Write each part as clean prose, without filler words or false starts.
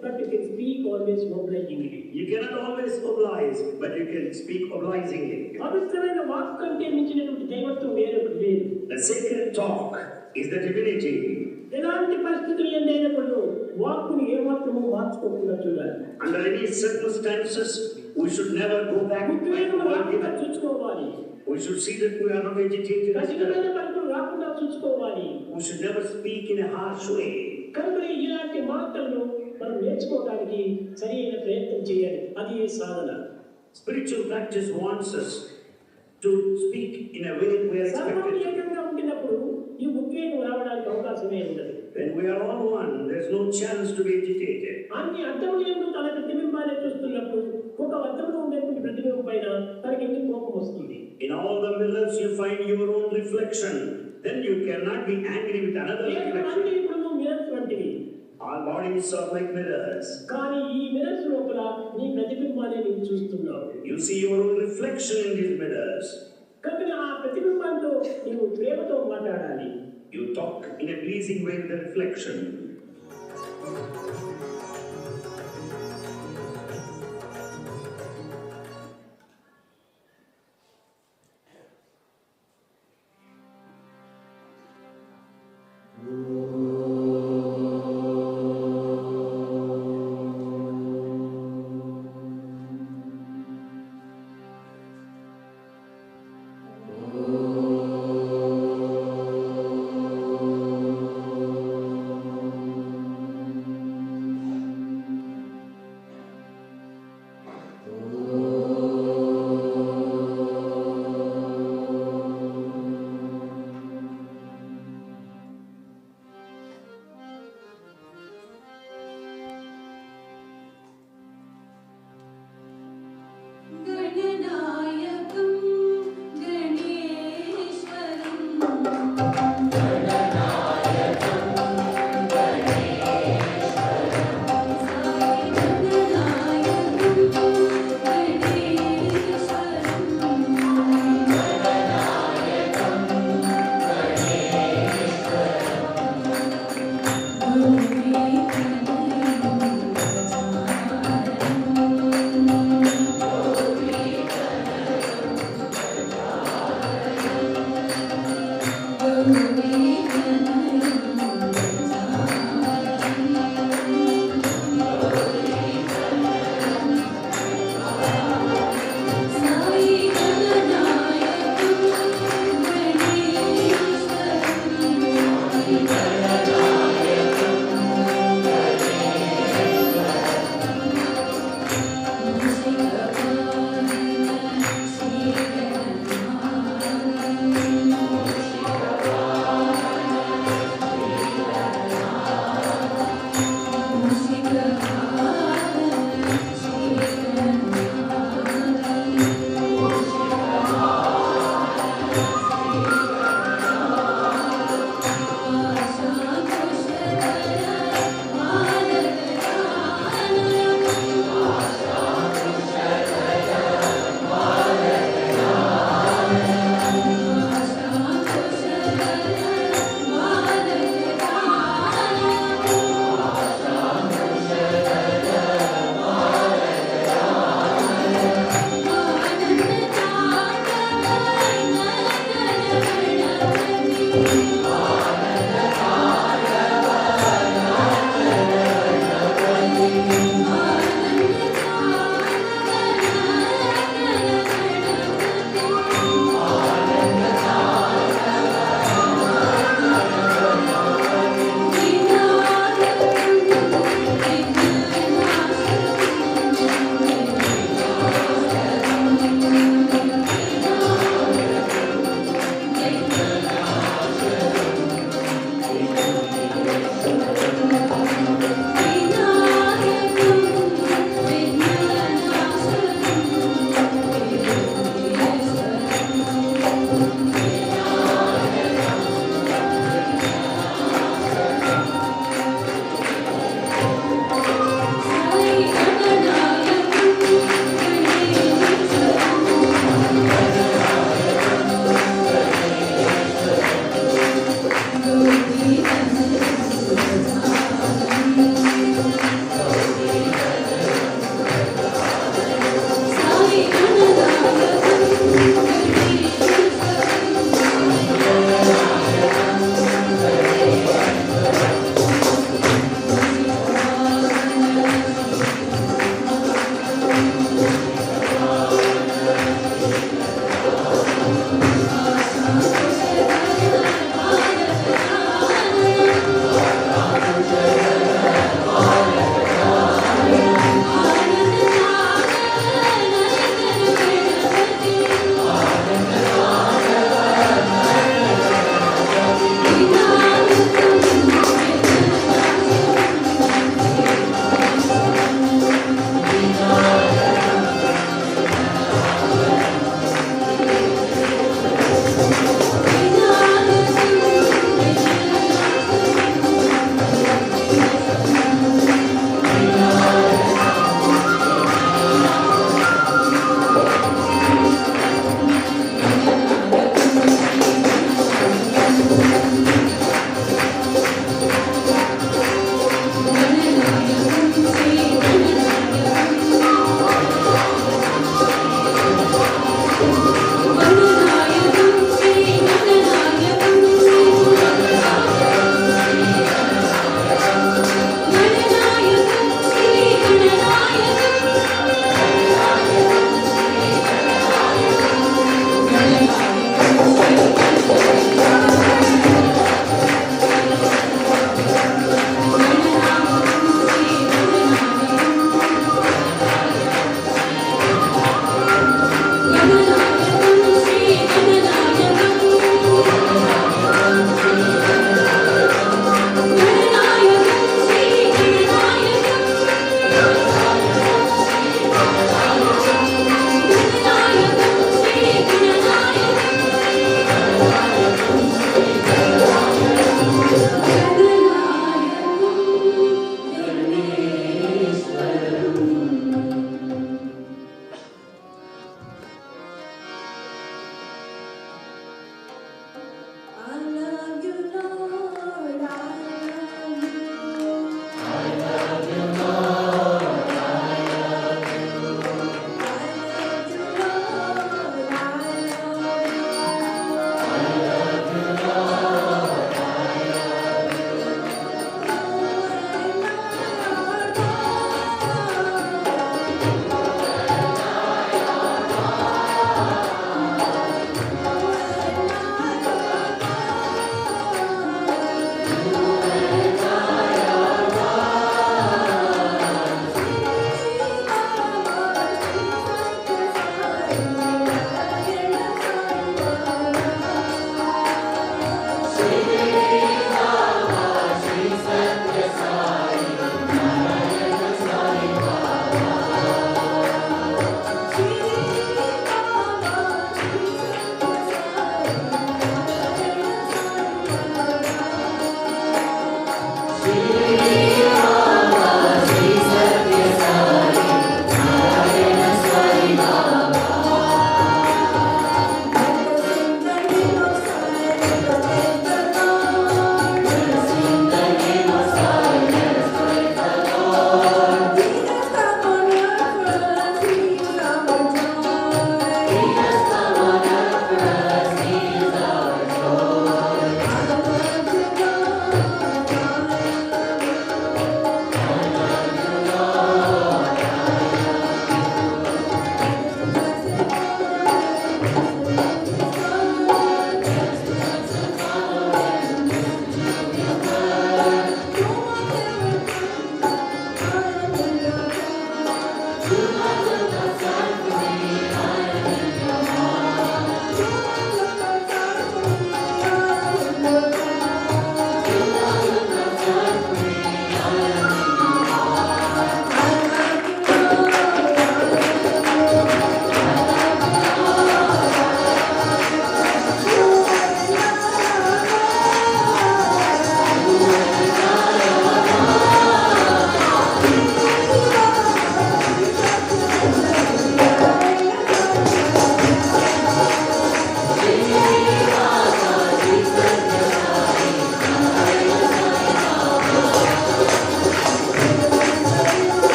But you can speak always obligingly. You cannot always oblige, but you can speak obligingly. The sacred talk is the divinity. Under any circumstances, we should never go back. We should see that we are not agitated. We should never speak in a harsh way. Spiritual practice wants us to speak in a way we are expected. When we are all one, there is no chance to be agitated. In all the mirrors you find your own reflection. Then you cannot be angry with another reflection. Our bodies are like mirrors. You see your own reflection in these mirrors. You talk in a pleasing way with the reflection.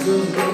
Krishna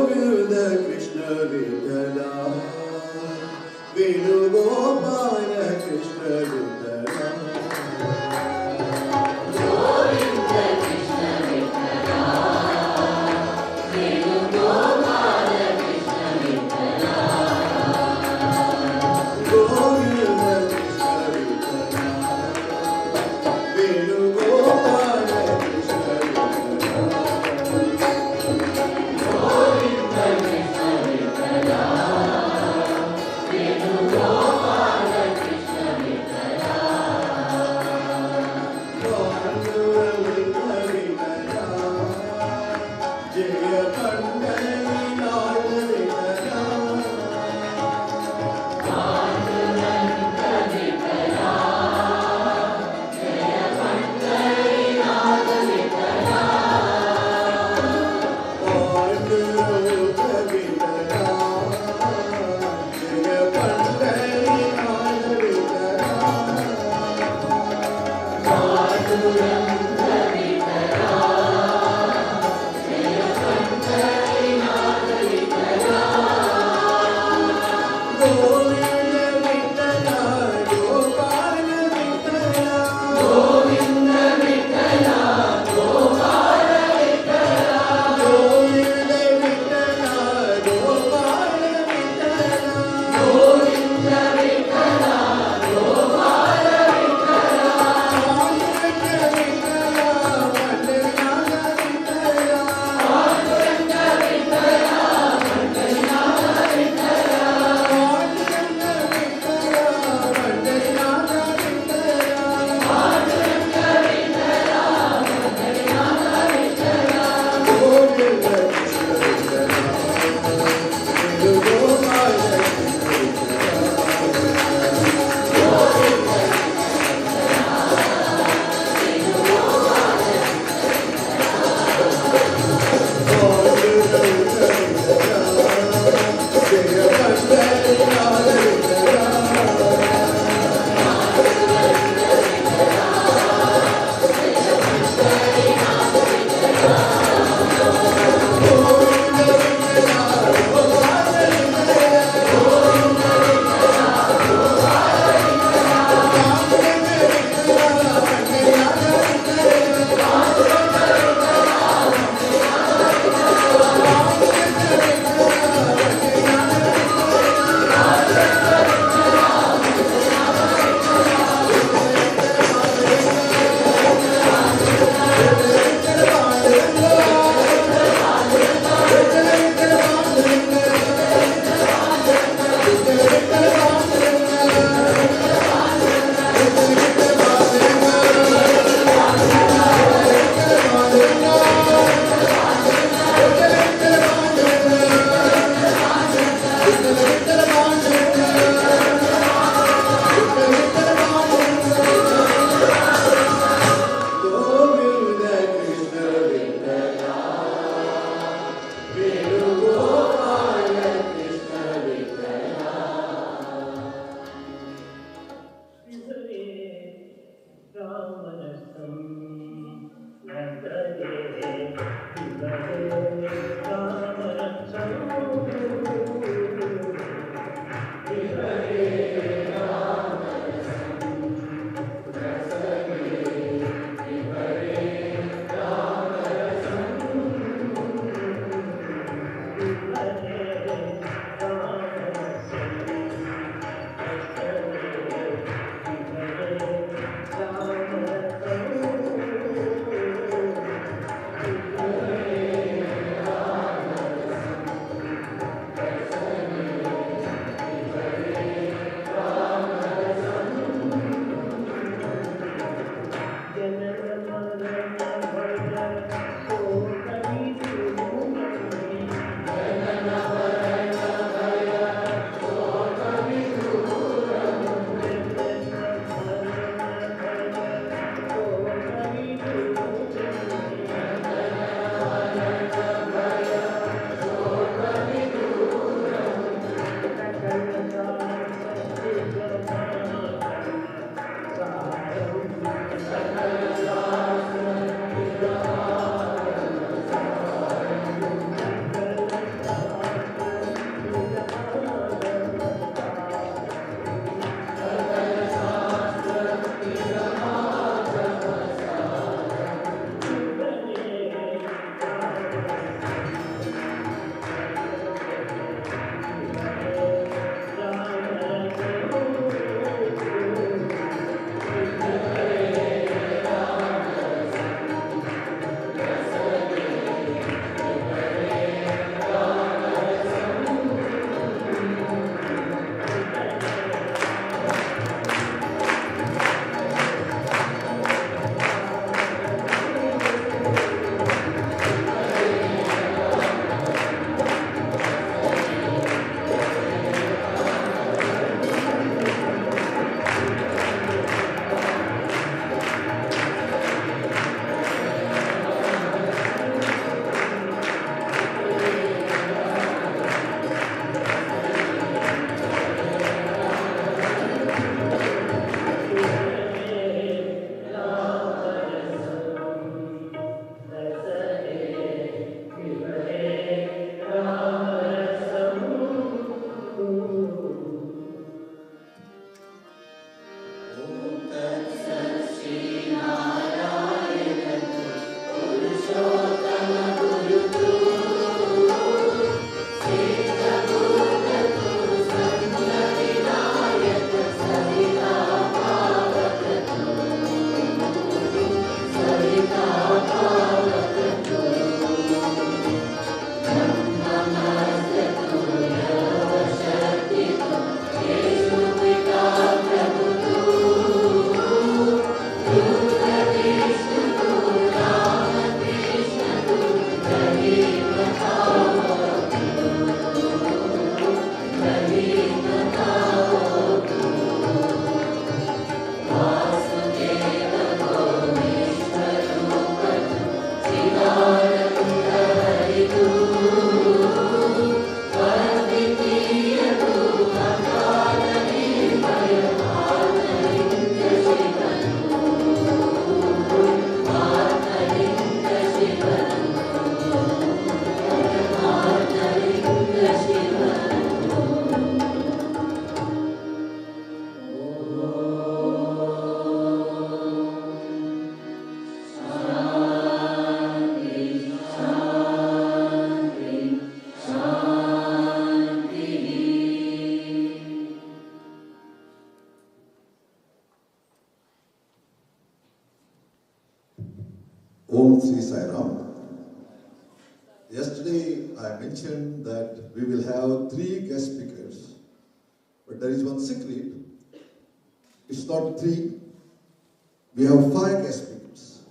Govinda Krishna Vittala Venugopal Krishna Vittala Sri Sai Ram. Yesterday I mentioned that we will have 3 guest speakers, but there is one secret. It's not 3, we have 5 guest speakers.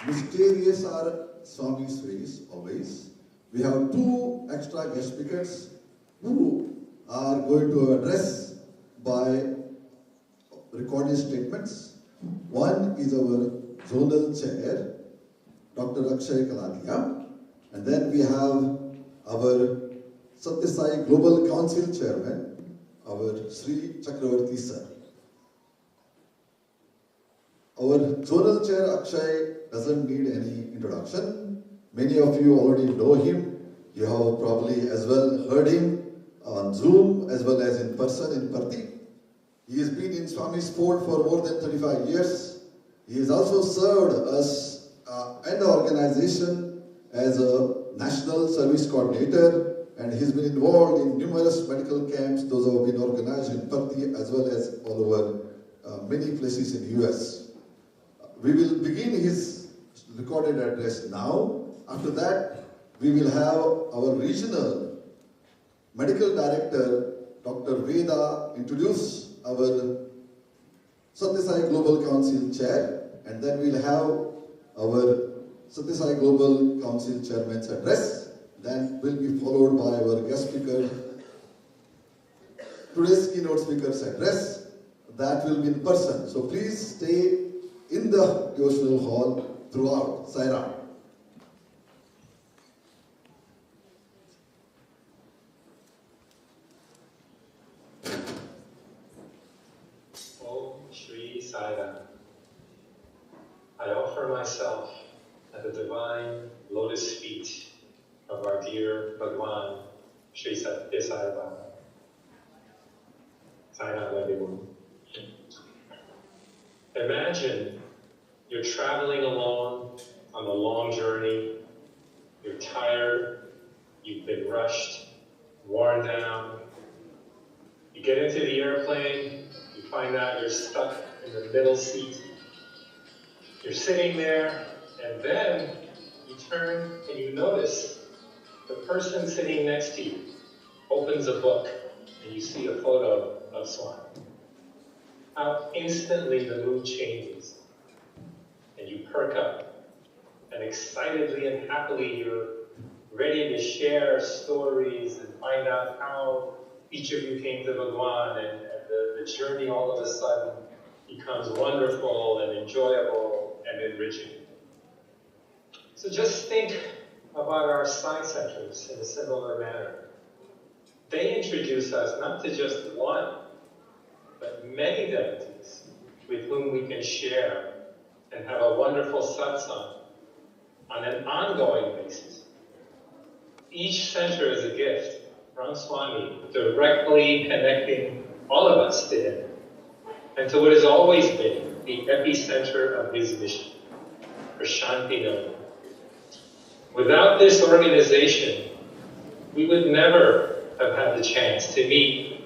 Mysterious are Swami's ways always. We have 2 extra guest speakers who are going to address by recorded statements. One is our zonal chair, Dr. Akshay Kaladia, and then we have our Satyasai Global Council Chairman, our Shri Chakravarthi sir. Our zonal chair Akshay doesn't need any introduction. Many of you already know him. You have probably as well heard him on Zoom as well as in person in Parthi. He has been in Swami's fold for more than 35 years. He has also served us and the organization as a national service coordinator, and he's been involved in numerous medical camps. Those have been organized in Parthi as well as all over many places in the US. We will begin his recorded address now. After that, we will have our regional medical director, Dr. Veda, introduce our Satyasai Global Council Chair, and then we'll have our Satyasai Global Council Chairman's address. Then will be followed by our guest speaker, today's keynote speaker's address. That will be in person. So please stay in the devotional hall throughout. Sai Ram. Shri Sai Ram. I offer myself at the divine lotus feet of our dear Bhagwan, Shri Satya Sai Ram. Sai Ram, everyone. Imagine you're traveling along on a long journey. You're tired, you've been rushed, worn down. You get into the airplane, you find out you're stuck in the middle seat. You're sitting there, and then you turn and you notice the person sitting next to you opens a book, and you see a photo of Swami. How instantly the mood changes, and you perk up, and excitedly and happily you're ready to share stories and find out how each of you came to Bhagwan, and the journey all of a sudden becomes wonderful and enjoyable and enriching. So just think about our Sai centers in a similar manner. They introduce us not to just one, but many devotees with whom we can share and have a wonderful satsang on an ongoing basis. Each center is a gift from Swami, directly connecting all of us to Him, and to what has always been the epicenter of His mission, for Shanti Nodam. Without this organization, we would never have had the chance to meet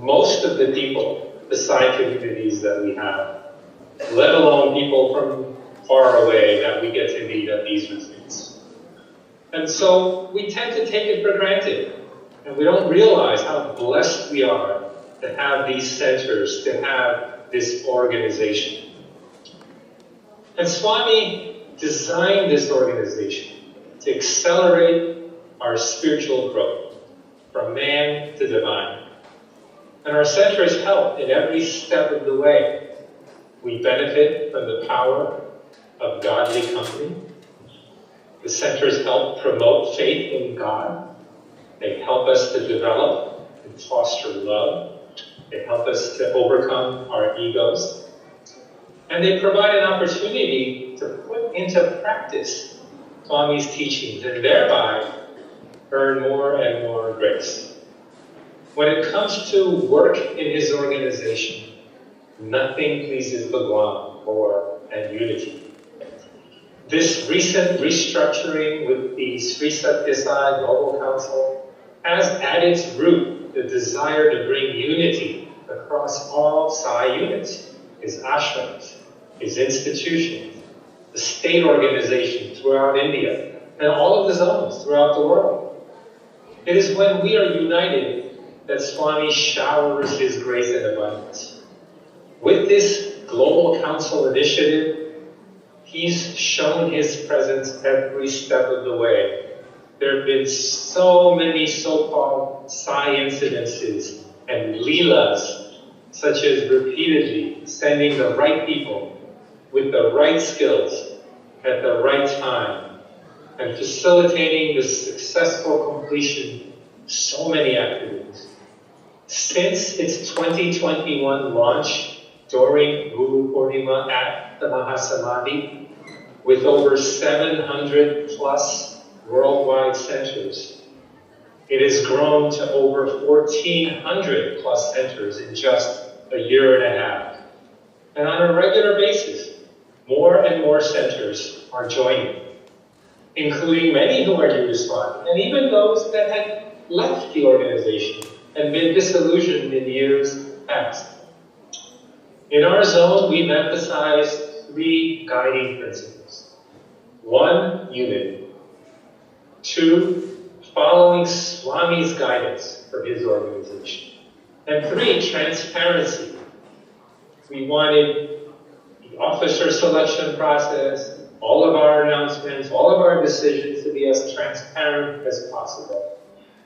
most of the people, the Sai communities that we have, let alone people from far away that we get to meet at these retreats. And so we tend to take it for granted, and we don't realize how blessed we are to have these centers, to have this organization. And Swami designed this organization to accelerate our spiritual growth from man to divine. And our centers help in every step of the way. We benefit from the power of godly company. The centers help promote faith in God. They help us to develop and foster love. They help us to overcome our egos. And they provide an opportunity to put into practice Swami's teachings and thereby earn more and more grace. When it comes to work in his organization, nothing pleases Bhagwan more than unity. This recent restructuring with the Sri Satya Sai Global Council has at its root the desire to bring unity across all Sai units. his ashrams, his institutions, the state organizations throughout India, and all of the zones throughout the world. It is when we are united that Swami showers his grace and abundance. With this Global Council initiative, he's shown his presence every step of the way. There have been so many so-called Sai incidences and Leelas, such as repeatedly sending the right people with the right skills at the right time and facilitating the successful completion of so many activities. Since its 2021 launch during Guru Purnima at the Mahasamadhi, with over 700 plus worldwide centers, it has grown to over 1,400 plus centers in just a year and a half. And on a regular basis, more and more centers are joining, including many who are new to Swami, and even those that had left the organization and been disillusioned in years past. In our zone, we've emphasized 3 guiding principles. 1, unity. 2, following Swami's guidance for his organization. And 3, transparency. We wanted the officer selection process, all of our announcements, all of our decisions to be as transparent as possible.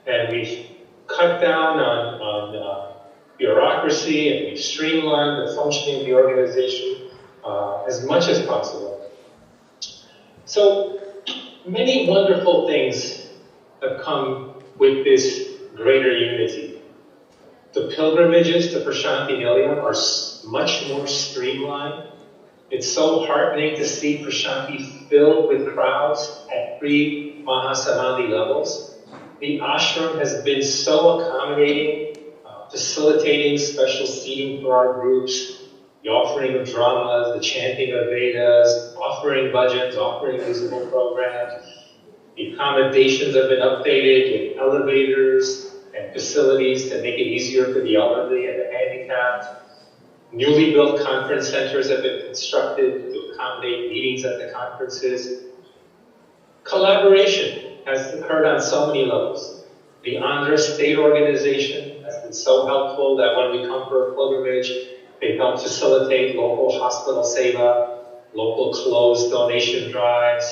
And we've cut down on bureaucracy, and we've streamlined the functioning of the organization as much as possible. So many wonderful things have come with this greater unity. The pilgrimages to Prashanti Nilayam are much more streamlined. It's so heartening to see Prashanti filled with crowds at pre-Mahasamadhi levels. The ashram has been so accommodating, facilitating special seating for our groups, the offering of dramas, the chanting of Vedas, offering bhajans, offering musical programs. The accommodations have been updated with elevators and facilities to make it easier for the elderly and the handicapped. Newly built conference centers have been constructed to accommodate meetings at the conferences. Collaboration has occurred on so many levels. The Andhra State Organization has been so helpful that when we come for a pilgrimage, they've helped facilitate local hospital seva, local clothes donation drives.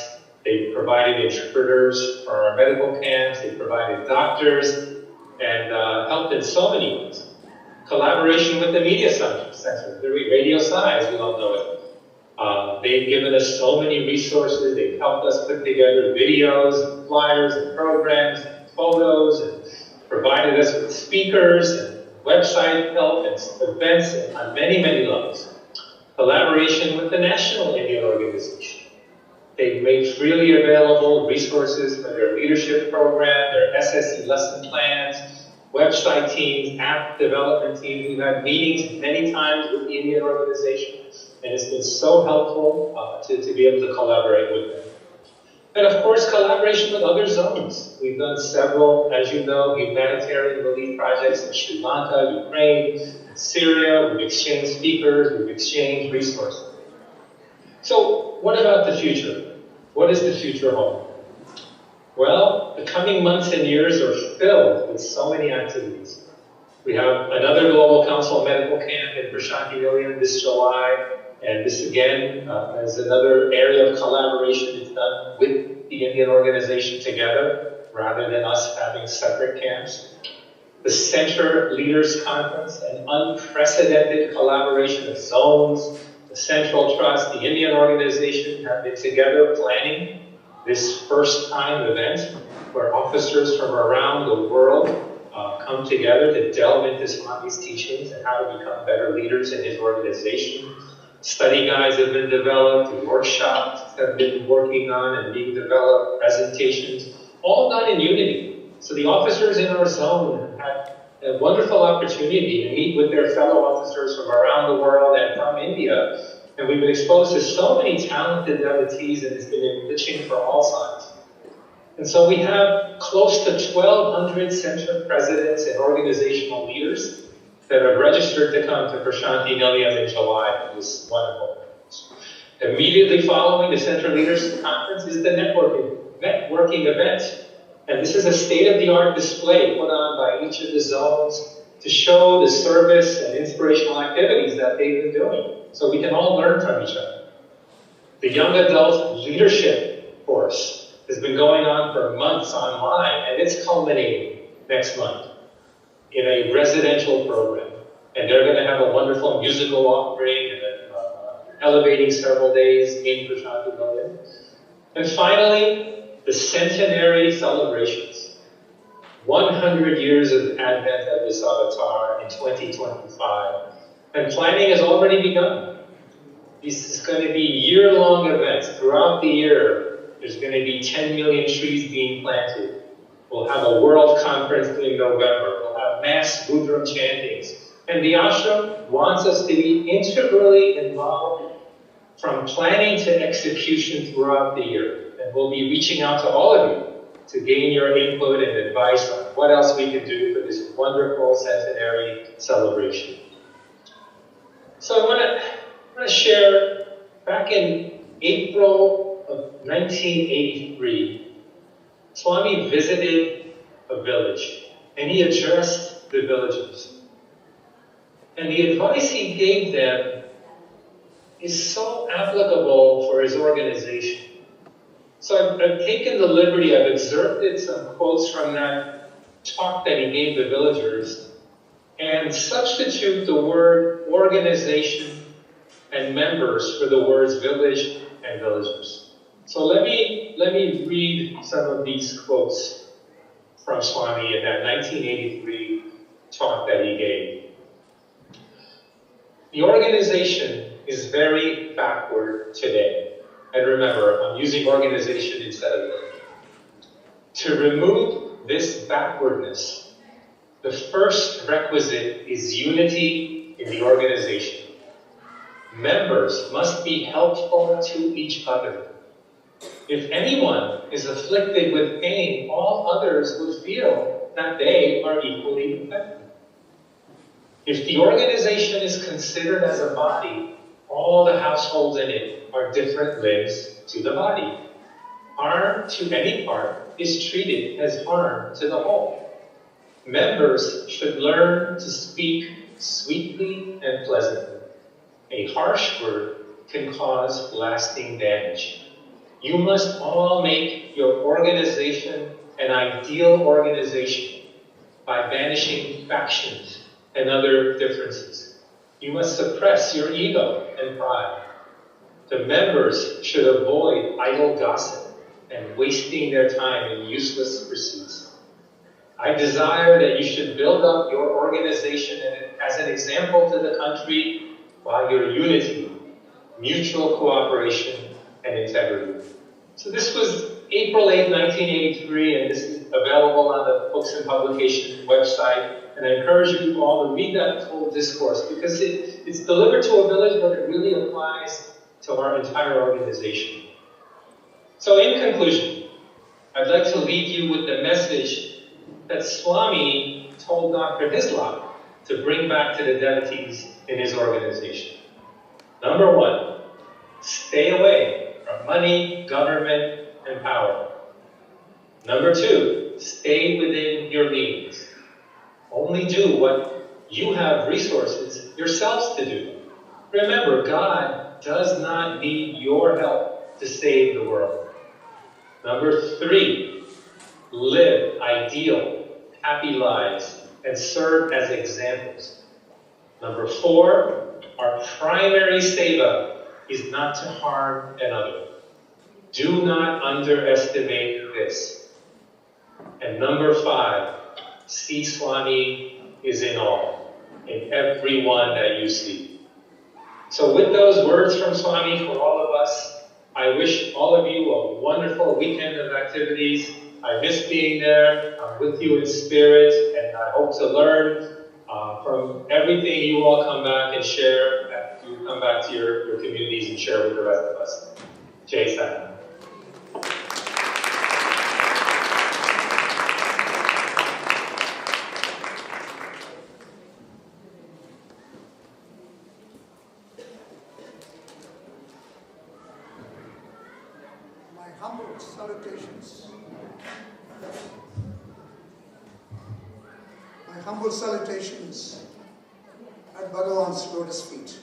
They've provided interpreters for our medical camps. They've provided doctors and helped in so many ways. Collaboration with the media center, the Radio Sai, as we all know it. They've given us so many resources. They've helped us put together videos, flyers, and programs, and photos, and provided us with speakers and website help and events on many, many levels. Collaboration with the National Indian Organization. They've made freely available resources for their leadership program, their SSE lesson plans, website teams, app development teams. We've had meetings many times with the Indian organization, and it's been so helpful to be able to collaborate with them. And of course, collaboration with other zones. We've done several, as you know, humanitarian relief projects in Sri Lanka, Ukraine, Syria. We've exchanged speakers, we've exchanged resources. So what about the future? What is the future hold? Well, the coming months and years are filled with so many activities. We have another Global Council Medical Camp in Prashanti Nilayam this July, and this again is another area of collaboration. It's done with the Indian organization together, rather than us having separate camps. The Center Leaders Conference, an unprecedented collaboration of zones, the Central Trust, the Indian organization have been together planning this first-time event where officers from around the world come together to delve into Swami's teachings and how to become better leaders in his organization. Study guides have been developed, workshops have been working on and being developed, presentations, all done in unity. So the officers in our zone have had a wonderful opportunity to meet with their fellow officers from around the world and from India. And we've been exposed to so many talented devotees, and it's been enriching for all sides. And so we have close to 1,200 center presidents and organizational leaders that have registered to come to Prashanti Nilayam in July. It was wonderful. Immediately following the Central Leaders Conference is the networking event. And this is a state-of-the-art display put on by each of the zones to show the service and inspirational activities that they've been doing, so we can all learn from each other. The Young Adult Leadership course has been going on for months online, and it's culminating next month in a residential program. And they're going to have a wonderful musical offering and elevating several days in Prashanti Nilayam. And finally, the centenary celebrations. 100 years of Advent of this avatar in 2025. And planning has already begun. This is going to be year-long events. Throughout the year, there's going to be 10 million trees being planted. We'll have a world conference in November. We'll have mass Budram chantings. And the ashram wants us to be integrally involved from planning to execution throughout the year. And we'll be reaching out to all of you to gain your input and advice on what else we can do for this wonderful centenary celebration. So I want to share, back in April of 1983, Swami visited a village and he addressed the villagers. And the advice he gave them is so applicable for his organization. So I've taken the liberty, I've excerpted some quotes from that talk that he gave the villagers and substitute the word organization and members for the words village and villagers. So let me read some of these quotes from Swami in that 1983 talk that he gave. The organization is very backward today. And remember, I'm using organization instead of village. To remove this backwardness, the first requisite is unity in the organization. Members must be helpful to each other. If anyone is afflicted with pain, all others would feel that they are equally affected. If the organization is considered as a body, all the households in it are different limbs to the body. Harm to any part is treated as harm to the whole. Members should learn to speak sweetly and pleasantly. A harsh word can cause lasting damage. You must all make your organization an ideal organization by banishing factions and other differences. You must suppress your ego and pride. The members should avoid idle gossip and wasting their time in useless pursuits. I desire that you should build up your organization as an example to the country by your unity, mutual cooperation, and integrity. So this was April 8, 1983, and this is available on the Books and Publication website. And I encourage you all to read that full discourse because it's delivered to a village, but it really applies to our entire organization. So in conclusion, I'd like to leave you with the message that Swami told Dr. Hislop to bring back to the devotees in his organization. Number one, stay away from money, government, and power. Number two, stay within your means. Only do what you have resources yourselves to do. Remember, God does not need your help to save the world. Number three, live ideal, happy lives and serve as examples. Number four, our primary seva is not to harm another. Do not underestimate this. And number five, see Swami is in all, in everyone that you see. So with those words from Swami for all of us, I wish all of you a wonderful weekend of activities. I miss being there. I'm with you in spirit, and I hope to learn from everything you all come back and share after you come back to your communities and share with the rest of us. Jai Sat. Salutations. My humble salutations at Bhagavan's lotus feet.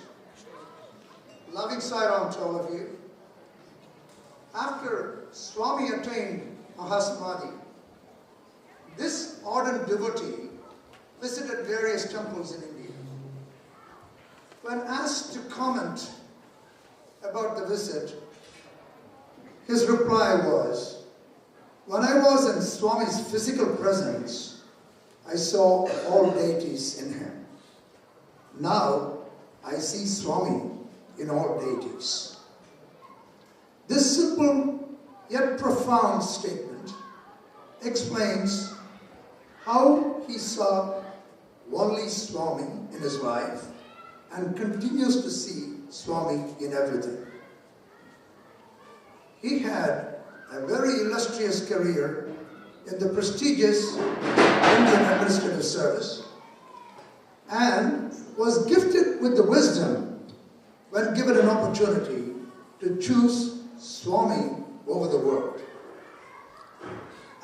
Loving Sairam to all of you. After Swami attained Mahasamadhi, this ardent devotee visited various temples in India. When asked to comment about the visit, his reply was, "When I was in Swami's physical presence, I saw all deities in him. Now I see Swami in all deities." This simple yet profound statement explains how he saw only Swami in his life and continues to see Swami in everything. He had a very illustrious career in the prestigious Indian Administrative Service and was gifted with the wisdom when given an opportunity to choose Swami over the world.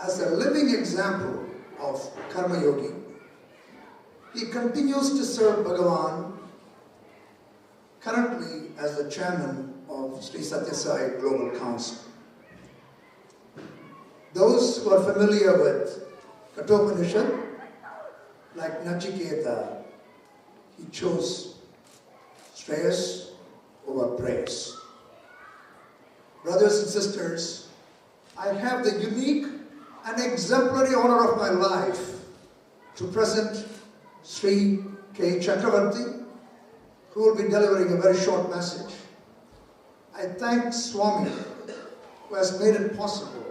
As a living example of Karma Yogi, he continues to serve Bhagavan, currently as the chairman of Shri Satya Sai Global Council. Those who are familiar with Kathopanishad, like Nachiketa, he chose Shreyas over praise. Brothers and sisters, I have the unique and exemplary honor of my life to present Shri K. Chakravarthi, who will be delivering a very short message. I thank Swami, who has made it possible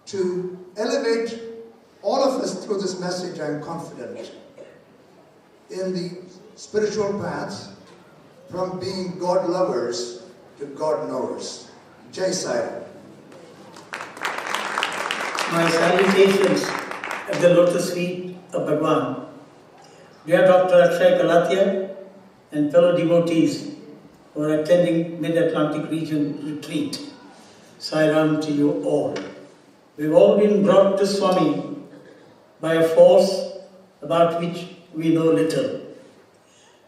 to elevate all of us through this message, I am confident, in the spiritual path from being God lovers to God knowers. Jai Sai Ram. My salutations at the lotus feet of Bhagwan. Dear Dr. Akshay Kalatia and fellow devotees who are attending Mid-Atlantic Region Retreat, Sai Ram to you all. We've all been brought to Swami by a force about which we know little.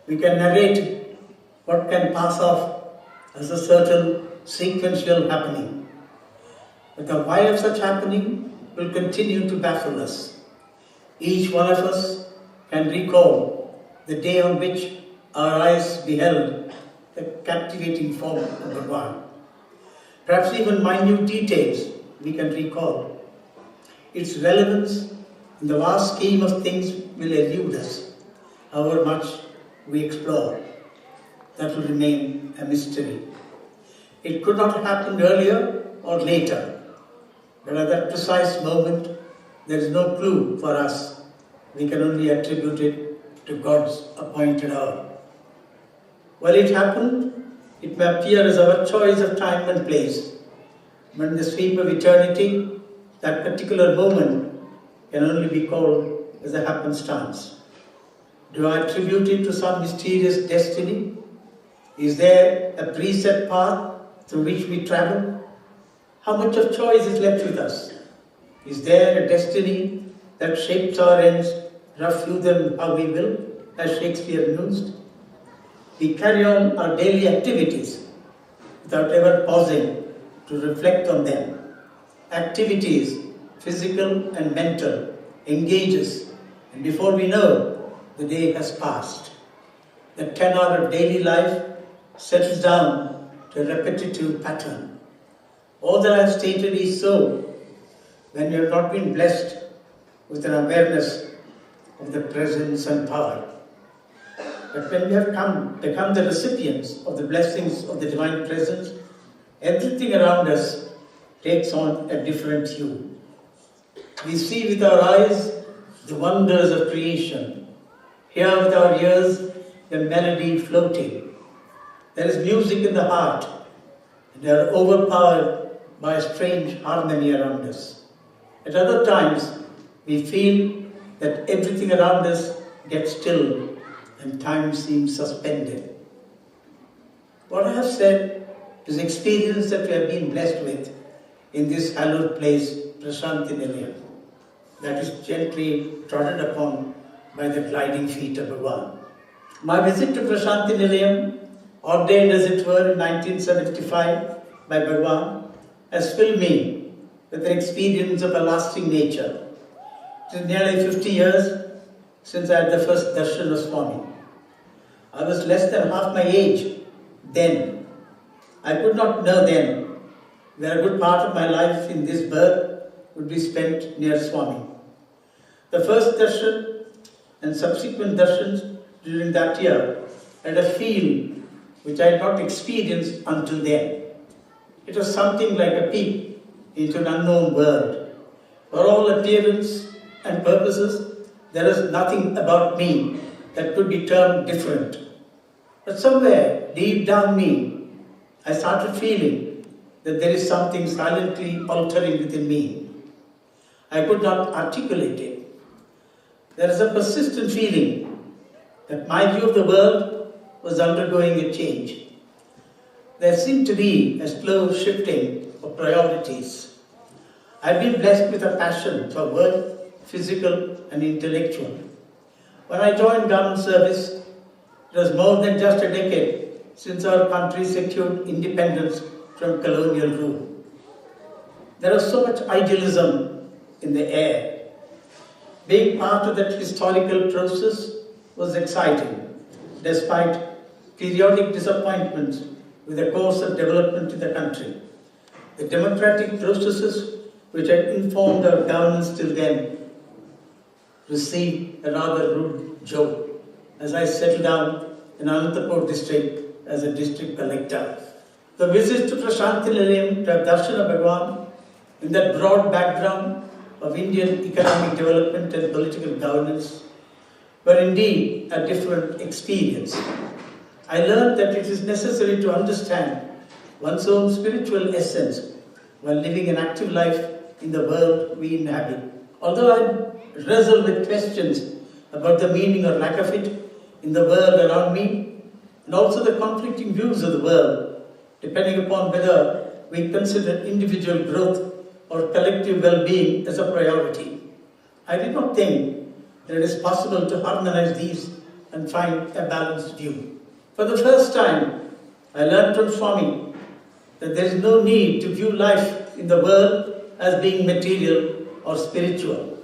We can narrate what can pass off as a certain sequential happening. But the why of such happening will continue to baffle us. Each one of us can recall the day on which our eyes beheld the captivating form of Bhagwan. Perhaps even minute details we can recall. Its relevance in the vast scheme of things will elude us, however much we explore. That will remain a mystery. It could not have happened earlier or later, but at that precise moment, there is no clue for us. We can only attribute it to God's appointed hour. While it happened, it may appear as our choice of time and place. But in the sweep of eternity, that particular moment can only be called as a happenstance. Do I attribute it to some mysterious destiny? Is there a preset path through which we travel? How much of choice is left with us? Is there a destiny that shapes our ends, rough through them how we will, as Shakespeare mused? We carry on our daily activities without ever pausing to reflect on them. Activities, physical and mental, engage us, and before we know, the day has passed. The tenor of daily life settles down to a repetitive pattern. All that I have stated is so when you have not been blessed with an awareness of the presence and power. But when we have become the recipients of the blessings of the divine presence, everything around us takes on a different hue. We see with our eyes the wonders of creation, hear with our ears the melody floating. There is music in the heart, and we are overpowered by a strange harmony around us. At other times, we feel that everything around us gets still and time seems suspended. What I have said is experience that we have been blessed with, in this hallowed place, Prashanti Nilayam, that is gently trodden upon by the gliding feet of Bhagavan. My visit to Prashanti Nilayam, ordained as it were in 1975 by Bhagavan, has filled me with an experience of a lasting nature. It is nearly 50 years since I had the first darshan of Swami. I was less than half my age then. I could not know then that a good part of my life in this birth would be spent near Swami. The first darshan and subsequent darshans during that year had a feel which I had not experienced until then. It was something like a peep into an unknown world. For all appearance and purposes, there was nothing about me that could be termed different. But somewhere, deep down me, I started feeling that there is something silently altering within me. I could not articulate it. There is a persistent feeling that my view of the world was undergoing a change. There seemed to be a slow shifting of priorities. I've been blessed with a passion for work, physical and intellectual. When I joined government service, it was more than just a decade since our country secured independence from colonial rule. There was so much idealism in the air. Being part of that historical process was exciting, despite periodic disappointments with the course of development in the country. The democratic processes which had informed our governance till then received a rather rude jolt as I settled down in Anantapur district as a district collector. The visit to Prashanti Nilayam to have darshan of Bhagavan in that broad background of Indian economic development and political governance were indeed a different experience. I learned that it is necessary to understand one's own spiritual essence while living an active life in the world we inhabit. Although I wrestle with questions about the meaning or lack of it in the world around me, and also the conflicting views of the world, depending upon whether we consider individual growth or collective well-being as a priority, I did not think that it is possible to harmonize these and find a balanced view. For the first time, I learned from Swami that there is no need to view life in the world as being material or spiritual.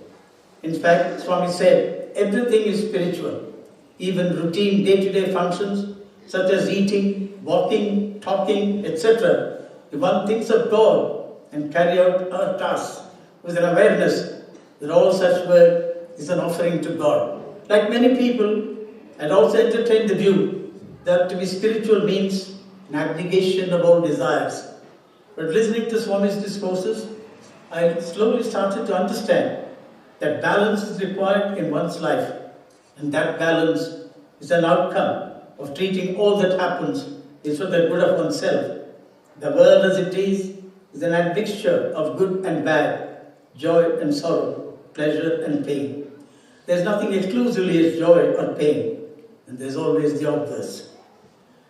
In fact, Swami said, everything is spiritual. Even routine day-to-day functions such as eating, walking, talking, etc. If one thinks of God and carry out our tasks with an awareness that all such work is an offering to God. Like many people, I'd also entertained the view that to be spiritual means an abnegation of all desires. But listening to Swami's discourses, I slowly started to understand that balance is required in one's life, and that balance is an outcome of treating all that happens is for the good of oneself. The world as it is an admixture of good and bad, joy and sorrow, pleasure and pain. There's nothing exclusively as joy or pain, and there's always the obverse.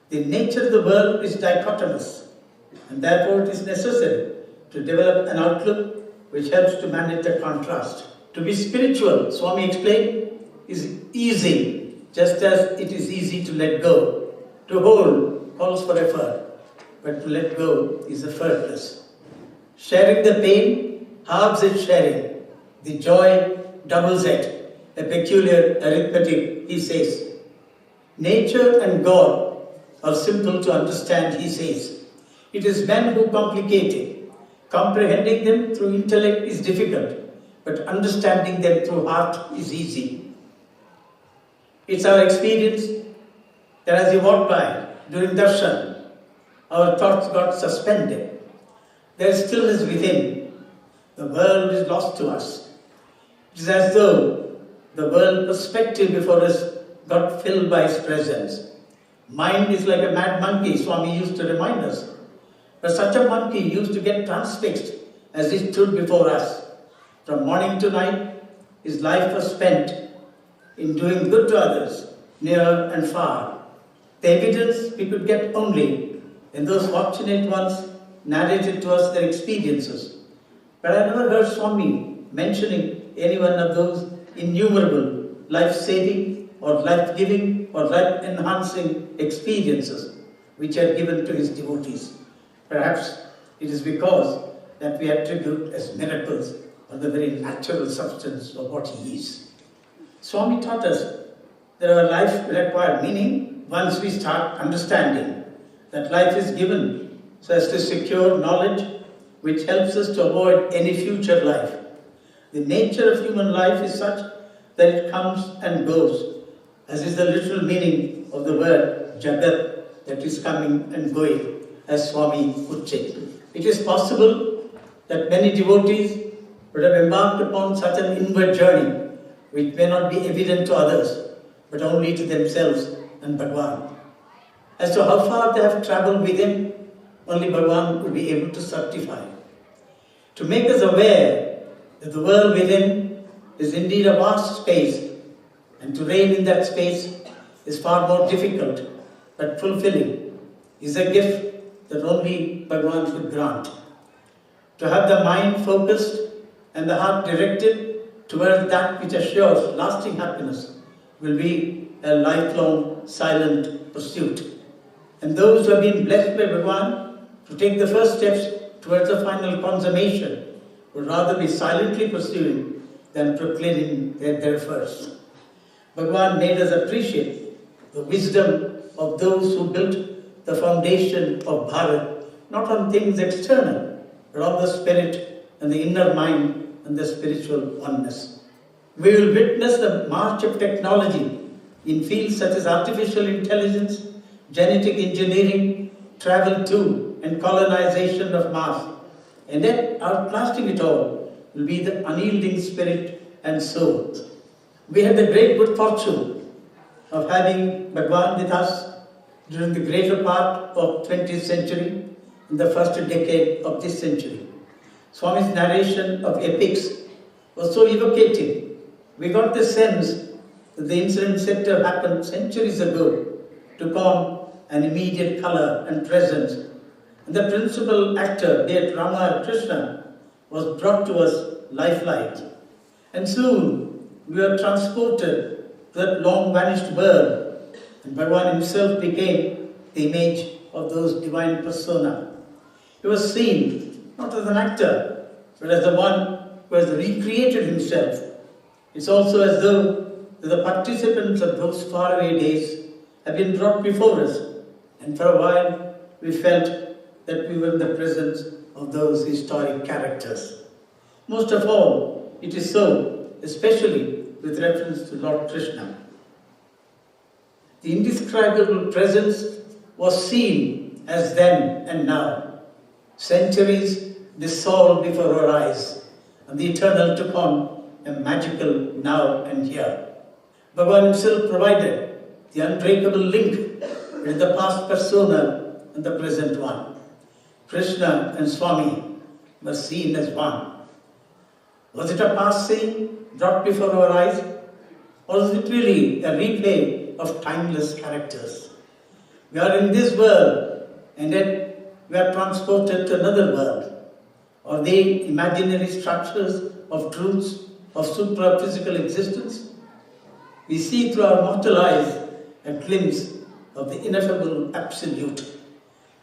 The nature of the world is dichotomous, and therefore it is necessary to develop an outlook which helps to manage the contrast. To be spiritual, Swami explained, is easy, just as it is easy to let go. To hold calls for effort, but to let go is effortless. Sharing the pain halves its sharing. The joy doubles it. A peculiar arithmetic, he says. Nature and God are simple to understand, he says. It is men who complicate it. Comprehending them through intellect is difficult, but understanding them through heart is easy. It's our experience that as you walk by during darshan, our thoughts got suspended. There is stillness within. The world is lost to us. It is as though the world perspective before us got filled by His presence. Mind is like a mad monkey, Swami used to remind us. But such a monkey used to get transfixed as he stood before us. From morning to night, his life was spent in doing good to others, near and far. The evidence we could get only when those fortunate ones narrated to us their experiences. But I never heard Swami mentioning any one of those innumerable life-saving or life-giving or life-enhancing experiences which are given to his devotees. Perhaps it is because that we attribute as miracles of the very natural substance of what he is. Swami taught us that our life will acquire meaning once we start understanding that life is given so as to secure knowledge which helps us to avoid any future life. The nature of human life is such that it comes and goes, as is the literal meaning of the word Jagat, that is coming and going, as Swami would say. It is possible that many devotees would have embarked upon such an inward journey which may not be evident to others, but only to themselves and Bhagavan. As to how far they have travelled with him, only Bhagavan will be able to certify. To make us aware that the world within is indeed a vast space, and to reign in that space is far more difficult but fulfilling, is a gift that only Bhagavan should grant. To have the mind focused and the heart directed towards that which assures lasting happiness will be a lifelong silent pursuit. And those who have been blessed by Bhagavan to take the first steps towards the final consummation would rather be silently pursuing than proclaiming their efforts. Bhagavan made us appreciate the wisdom of those who built the foundation of Bharat, not on things external, but on the spirit and the inner mind and the spiritual oneness. We will witness the march of technology in fields such as artificial intelligence, genetic engineering, travel to and colonization of Mars. And yet, outlasting it all will be the unyielding spirit and soul. We had the great good fortune of having Bhagavan with us during the greater part of 20th century and the first decade of this century. Swami's narration of epics was so evocative. We got the sense that the incident said to have happened centuries ago took on an immediate color and presence. And the principal actor, be it Rama or Krishna, was brought to us lifelike. And soon we were transported to that long-vanished world, and Bhagavan himself became the image of those divine persona. He was seen not as an actor, but as the one who has recreated himself. It's also as though the participants of those faraway days have been brought before us, and for a while we felt that we were in the presence of those historic characters. Most of all, it is so, especially with reference to Lord Krishna. The indescribable presence was seen as then and now. Centuries dissolved before our eyes, and the eternal took on a magical now and here. Bhagavan himself provided the unbreakable link between the past persona and the present one. Krishna and Swami were seen as one. Was it a past scene brought before our eyes, or is it really a replay of timeless characters? We are in this world, and yet we are transported to another world. Are they imaginary structures of truths of supra-physical existence? We see through our mortal eyes a glimpse of the ineffable absolute.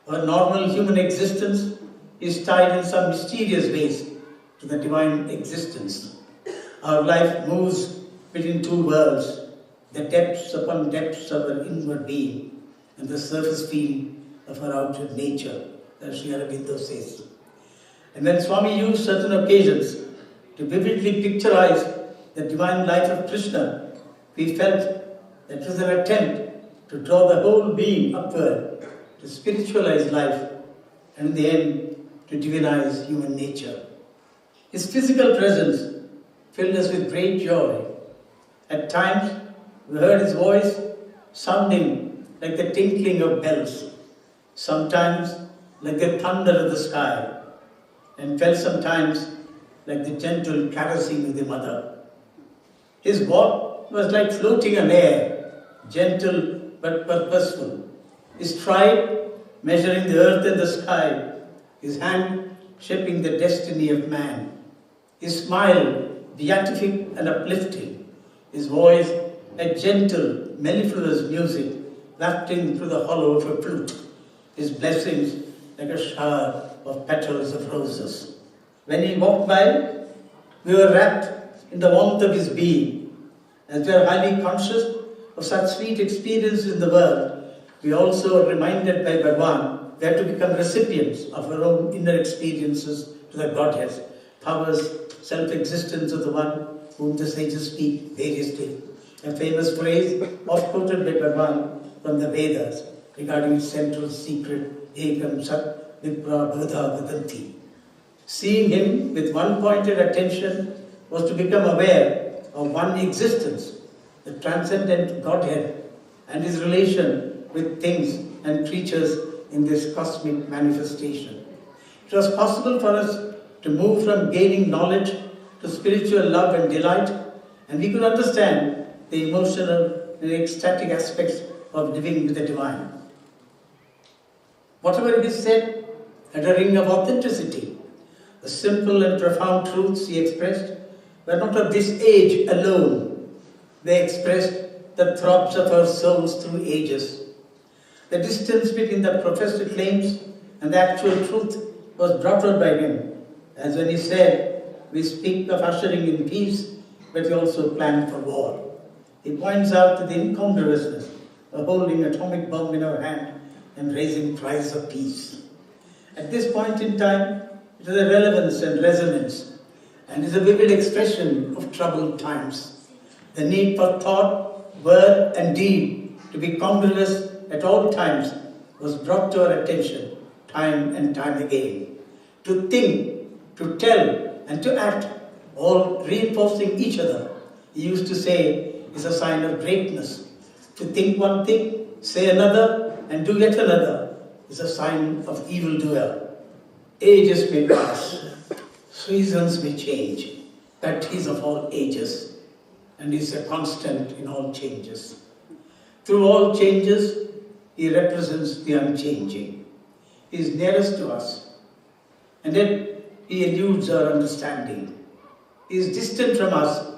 Our normal human existence is tied in some mysterious ways to the divine existence. Our life moves between two worlds, the depths upon depths of our inward being and the surface feeling of our outward nature, as Shri Aurobindo says. And when Swami used certain occasions to vividly picturize the divine life of Krishna, we felt that it was an attempt to draw the whole being upward, to spiritualize life, and in the end, to divinize human nature. His physical presence filled us with great joy. At times, we heard his voice sounding like the tinkling of bells, sometimes like the thunder of the sky, and felt sometimes like the gentle caressing of the mother. His walk was like floating on air, gentle but purposeful. His stride, measuring the earth and the sky, his hand shaping the destiny of man, his smile beatific and uplifting, his voice a gentle, mellifluous music wafting through the hollow of a flute, his blessings like a shower of petals of roses. When he walked by, we were wrapped in the warmth of his being. As we are highly conscious of such sweet experiences in the world, we also are reminded by Bhagavan we have to become recipients of our own inner experiences to the Godhead, powers, self-existence of the one whom the sages speak variously. A famous phrase oft quoted by Bhagavan from the Vedas regarding its central secret, Ekam Sat Vipra Bodha Vadanti. Seeing him with one-pointed attention was to become aware of one existence, the transcendent Godhead, and his relation with things and creatures in this cosmic manifestation. It was possible for us to move from gaining knowledge to spiritual love and delight, and we could understand the emotional and ecstatic aspects of living with the divine. Whatever he said had a ring of authenticity. The simple and profound truths he expressed were not of this age alone. They expressed the throbs of our souls through ages. The distance between the professed claims and the actual truth was brought out by him, as when he said, we speak of ushering in peace, but we also plan for war. He points out the incongruousness of holding an atomic bomb in our hand and raising cries of peace. At this point in time, it has a relevance and resonance, and is a vivid expression of troubled times. The need for thought, word, and deed to be congruous at all times was brought to our attention time and time again. To think, to tell, and to act, all reinforcing each other, he used to say, is a sign of greatness. To think one thing, say another, and do yet another, is a sign of evildoer. Ages may pass, seasons may change, but he is of all ages, and is a constant in all changes. Through all changes, he represents the unchanging. He is nearest to us, and yet he eludes our understanding. He is distant from us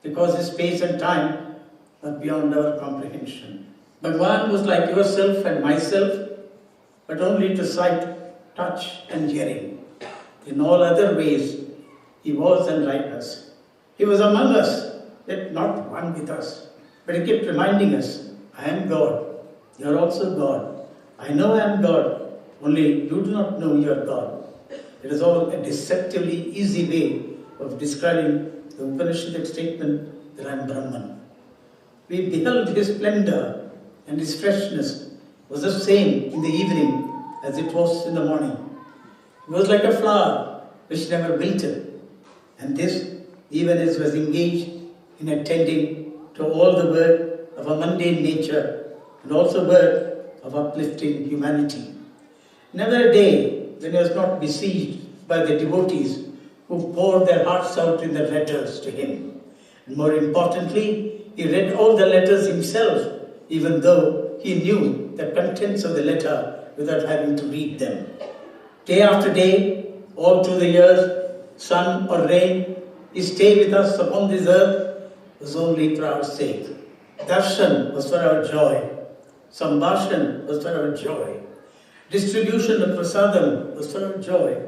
because his space and time are beyond our comprehension. Bhagavan was like yourself and myself, but only to sight, touch, and hearing. In all other ways, he was unlike us. He was among us, yet not one with us. But he kept reminding us, I am God. You are also God. I know I am God, only you do not know you are God. It is all a deceptively easy way of describing the Upanishadic statement that I am Brahman. We beheld his splendor, and his freshness was the same in the evening as it was in the morning. He was like a flower which never wilted, and this even as was engaged in attending to all the work of a mundane nature and also work of uplifting humanity. Never a day when he was not besieged by the devotees who poured their hearts out in their letters to him. And more importantly, he read all the letters himself, even though he knew the contents of the letter without having to read them. Day after day, all through the years, sun or rain, his stay with us upon this earth was only for our sake. Darshan was for our joy. Sambhashan was for our joy. Distribution of prasadam was for our joy.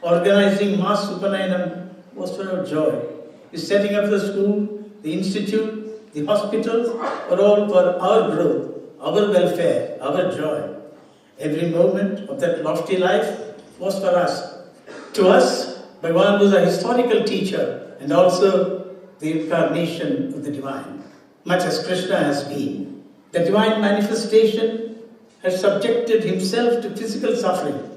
Organizing mass Upanayanam was for our joy. The setting up the school, the institute, the hospitals were all for our growth, our welfare, our joy. Every moment of that lofty life was for us. To us, Bhagavan was a historical teacher and also the incarnation of the divine, much as Krishna has been. The divine manifestation has subjected himself to physical suffering.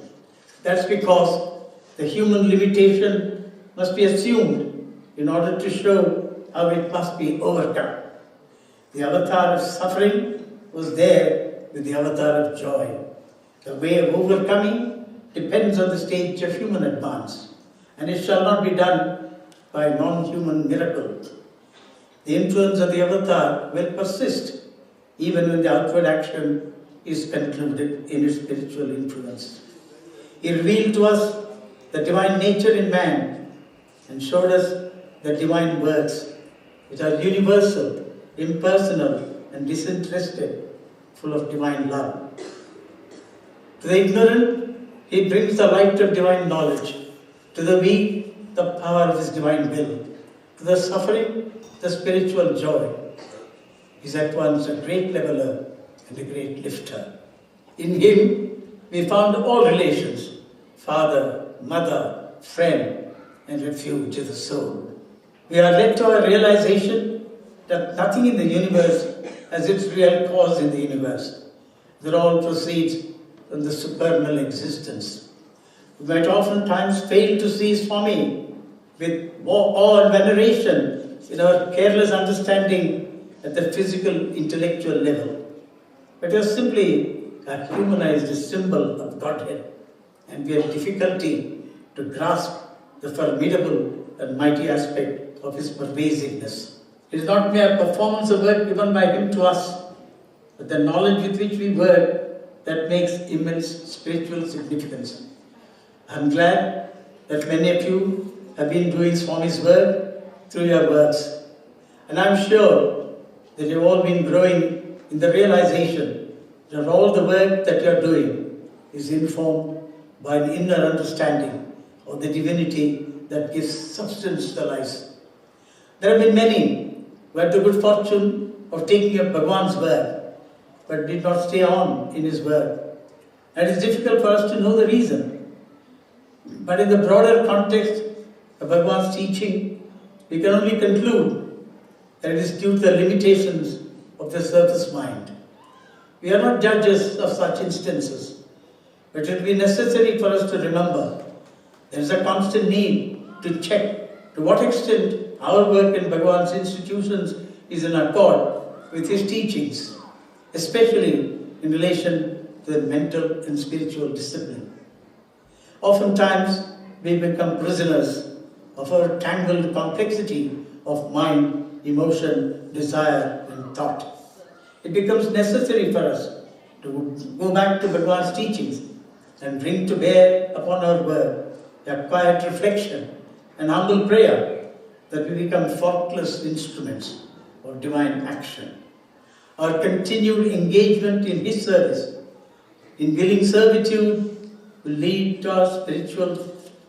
That's because the human limitation must be assumed in order to show how it must be overcome. The avatar of suffering was there with the avatar of joy. The way of overcoming depends on the stage of human advance, and it shall not be done by non-human miracle. The influence of the avatar will persist even when the outward action is concluded in its spiritual influence. He revealed to us the divine nature in man and showed us the divine works, which are universal, impersonal, and disinterested, full of divine love. To the ignorant, he brings the light of divine knowledge. To the weak, the power of his divine will. To the suffering, the spiritual joy. He is at once a great leveler and a great lifter. In him, we found all relations, father, mother, friend, and refuge of the soul. We are led to a realization that nothing in the universe has its real cause in the universe. That all proceeds from the supernal existence. We might oftentimes fail to see Swami with awe and veneration in our careless understanding at the physical, intellectual level. But we are simply a humanized symbol of Godhead, and we have difficulty to grasp the formidable and mighty aspect of his pervasiveness. It is not mere performance of work given by him to us, but the knowledge with which we work that makes immense spiritual significance. I am glad that many of you have been doing Swami's work through your works, and I am sure that you have all been growing in the realization that all the work that you are doing is informed by an inner understanding of the divinity that gives substance to life. There have been many who had the good fortune of taking up Bhagwan's work, but did not stay on in his work. And it is difficult for us to know the reason. But in the broader context of Bhagwan's teaching, we can only conclude that it is due to the limitations of the surface mind. We are not judges of such instances, but it will be necessary for us to remember there is a constant need to check to what extent our work in Bhagwan's institutions is in accord with his teachings, especially in relation to the mental and spiritual discipline. Oftentimes, we become prisoners of our tangled complexity of mind, emotion, desire, and thought. It becomes necessary for us to go back to Bhagwan's teachings and bring to bear upon our work a quiet reflection and humble prayer that we become faultless instruments of divine action. Our continued engagement in his service, in willing servitude, will lead to our spiritual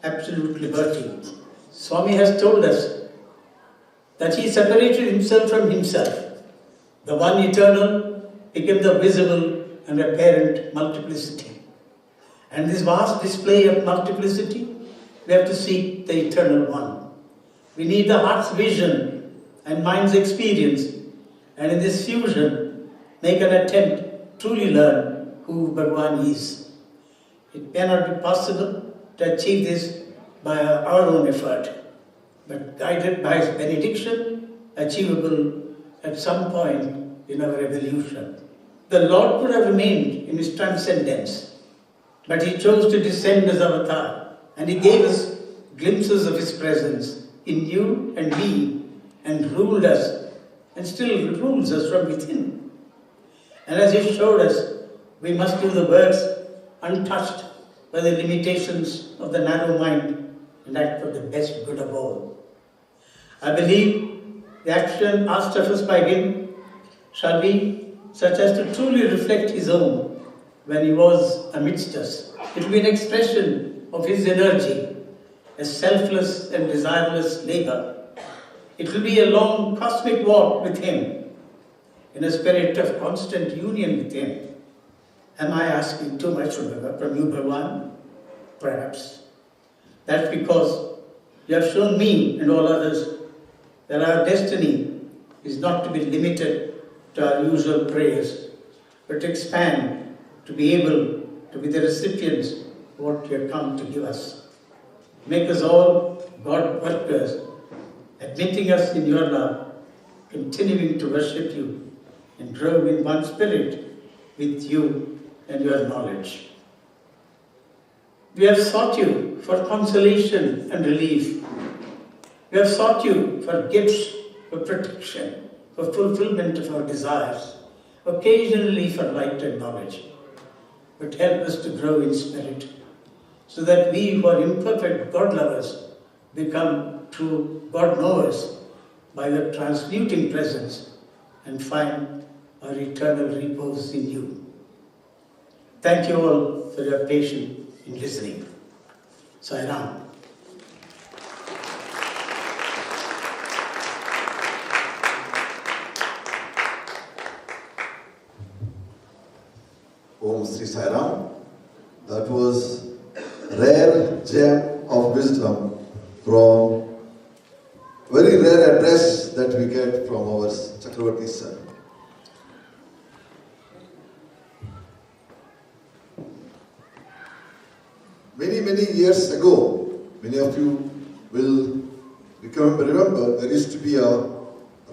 absolute liberty. Swami has told us that he separated himself from himself. The one eternal became the visible and apparent multiplicity. And this vast display of multiplicity, we have to seek the eternal one. We need the heart's vision and mind's experience, and in this fusion, make an attempt to truly learn who Bhagwan is. It cannot be possible to achieve this by our own effort, but guided by his benediction, achievable at some point in our evolution. The Lord could have remained in his transcendence, but he chose to descend as avatar, and he gave us glimpses of his presence in you and me, and ruled us, and still rules us from within. And as he showed us, we must do the works untouched by the limitations of the narrow mind and act for the best good of all. I believe the action asked of us by him shall be such as to truly reflect his own when he was amidst us. It will be an expression of his energy, a selfless and desireless labor. It will be a long cosmic walk with him, in a spirit of constant union with him. Am I asking too much from you, Bhagwan? Perhaps. That's because you have shown me and all others that our destiny is not to be limited to our usual prayers, but to expand, to be able to be the recipients of what you have come to give us. Make us all God workers, admitting us in your love, continuing to worship you, and grow in one spirit with you and your knowledge. We have sought you for consolation and relief. We have sought you for gifts, for protection, for fulfillment of our desires, occasionally for light and knowledge. But help us to grow in spirit. so that we who are imperfect God lovers become true God knowers by the transmuting presence and find our eternal repose in you. Thank you all for your patience in listening. Sai Ram. Om Sri Sai Ram. That was rare gem of wisdom from very rare address that we get from our Chakravarthi sir. Many years ago, many of you will remember there used to be a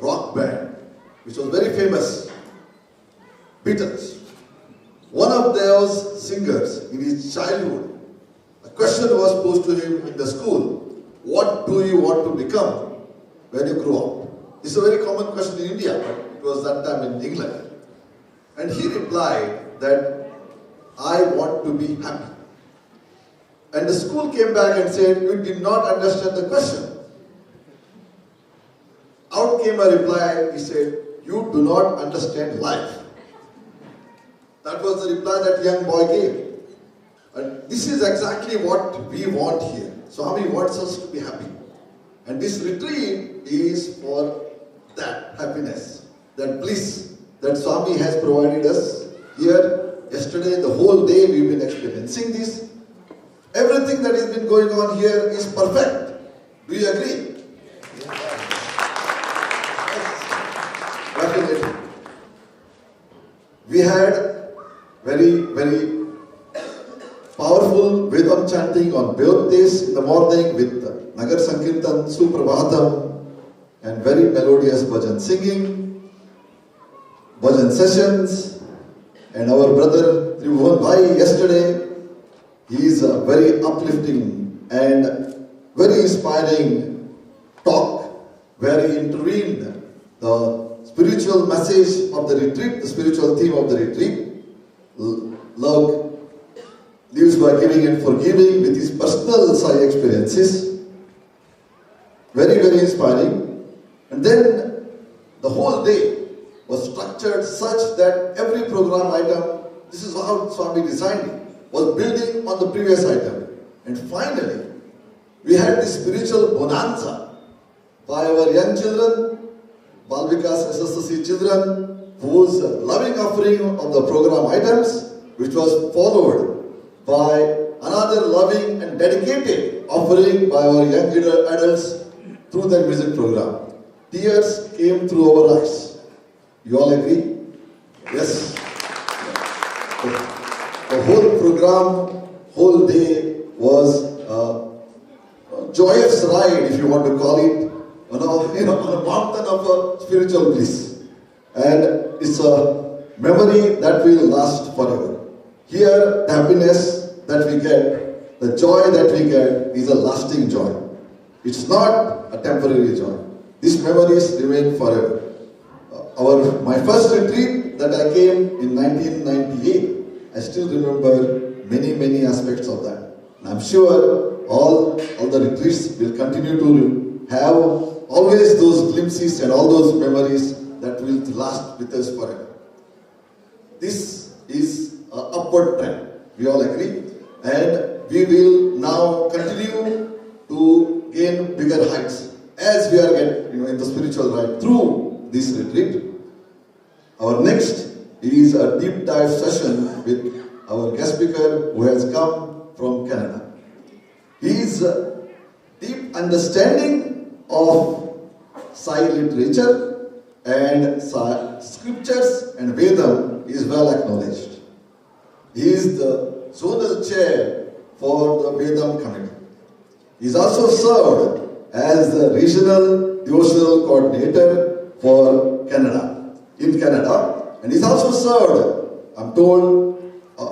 rock band which was very famous, Beatles. One of those singers in his childhood, a question was posed to him in the school: what do you want to become when you grow up? It's a very common question in India, but it was that time in England. And he replied that, I want to be happy. And the school came back and said, you did not understand the question. Out came a reply, he said, you do not understand life. That was the reply that young boy gave. And this is exactly what we want here. Swami wants us to be happy. And this retreat is for that happiness, that bliss that Swami has provided us here. Yesterday, the whole day we've been experiencing this. Everything that has been going on here is perfect. Do you agree? Yes. Definitely. We had very powerful Vedam chanting on both days in the morning with Nagar Sankirtan, Suprabhatam, and very melodious bhajan singing, bhajan sessions, and our brother Tribhuvan Bhai yesterday, he is a very uplifting and very inspiring talk where he intervened the spiritual message of the retreat, the spiritual theme of the retreat, love lives by giving and forgiving, with his personal Sai experiences. Very inspiring. And then the whole day was structured such that every program item, this is how Swami designed it, was building on the previous item. And finally, we had this spiritual bonanza by our young children, Balvikas SSSGC children, whose loving offering of the program items, which was followed by another loving and dedicated offering by our young adults through their music program. Tears came through our eyes. You all agree? Yes. The whole program, whole day was a joyous ride, if you want to call it, on a mountain of spiritual bliss. And it's a memory that will last forever. Here, the happiness that we get, the joy that we get is a lasting joy. It's not a temporary joy. These memories remain forever. My first retreat that I came in 1998, I still remember many aspects of that. And I'm sure all the retreats will continue to have always those glimpses and all those memories that will last with us forever. This is an upward trend. We all agree? And we will now continue to gain bigger heights as we are getting in the spiritual ride through this retreat. Our next is a deep dive session with our guest speaker who has come from Canada. His deep understanding of Sai literature and Sai scriptures and Vedam is well acknowledged. He is the zonal chair for the Vedam committee. He is also served as the regional devotional coordinator for Canada, in Canada, and he is also served, I'm told,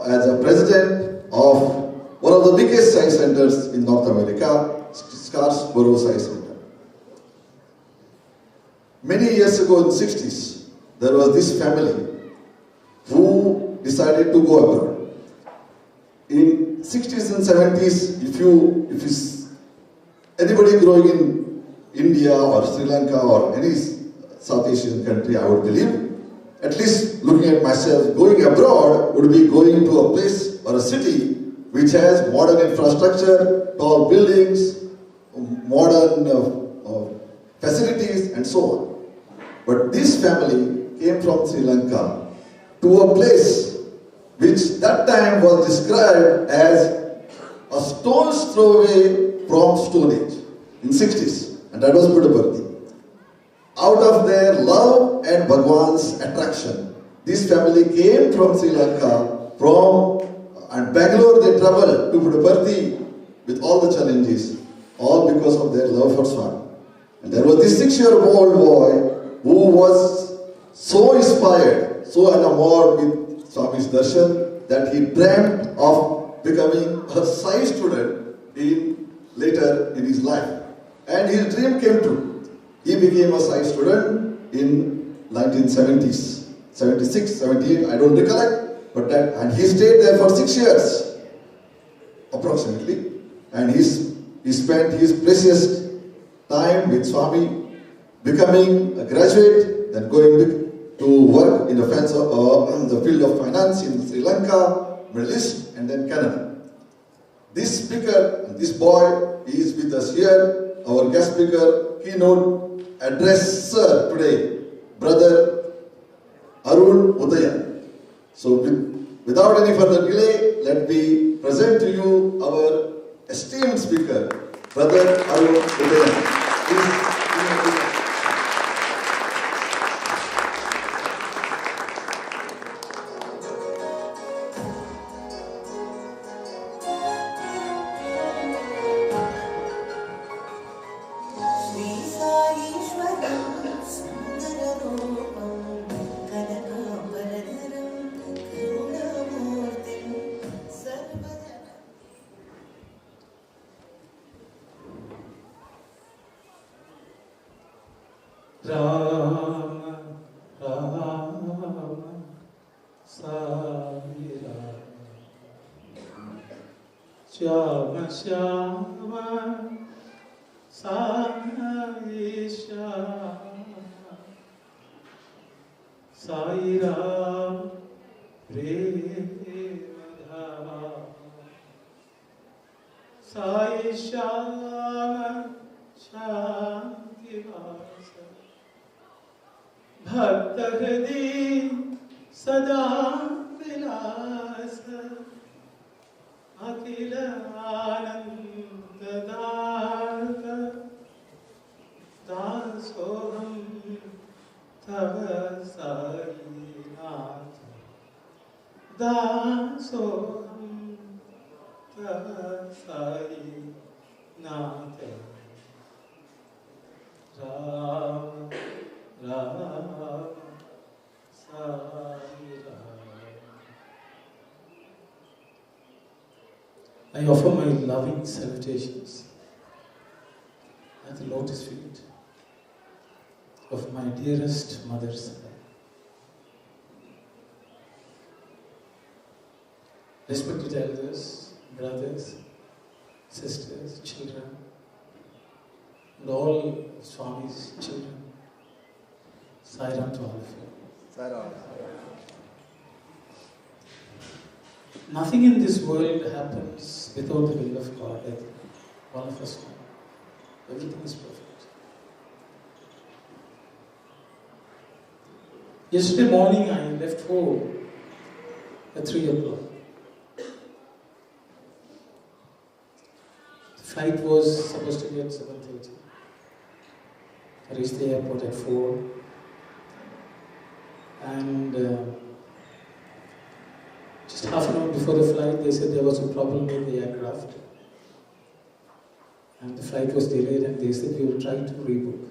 as a president of one of the biggest science centers in North America, Scarborough Science Center. Many years ago in the 60s, there was this family who decided to go abroad. In 60s and 70s, if anybody growing in India or Sri Lanka or any South Asian country, I would believe, at least looking at myself, going abroad would be going to a place or a city which has modern infrastructure, tall buildings, modern facilities and so on. But this family came from Sri Lanka to a place which that time was described as a stone's throw away from Stone Age in 60s, and that was Puttaparthi. Out of their love and Bhagwan's attraction, this family came from Sri Lanka, and Bangalore they traveled to Puttaparthi with all the challenges, all because of their love for Swami. And there was this 6-year-old boy who was so inspired, so enamored with Swami's darshan that he dreamt of becoming a Sai student later in his life. And his dream came true. He became a Sai student in 1970s, 76, 78, I don't recollect, and he stayed there for 6 years, approximately. And he spent his precious time with Swami, becoming a graduate, then going to work in the field of finance in Sri Lanka, Middle East, and then Canada. This speaker, this boy, is with us here, our guest speaker, keynote addresser today, Brother Udayan. So without any further delay, let me present to you our esteemed speaker, Brother Udayan. I offer my loving salutations at the lotus feet of my dearest Mother Sai. Respected elders, brothers, sisters, children, and all Swami's children, Sairam to all of you. Sairam. Nothing in this world happens without the will of God, like all of us know. Everything is perfect. Yesterday morning I left home at 3 o'clock. The flight was supposed to be at 7:30. I reached the airport at 4. And just half an hour before the flight, they said there was a problem with the aircraft. And the flight was delayed, and they said we will try to rebook.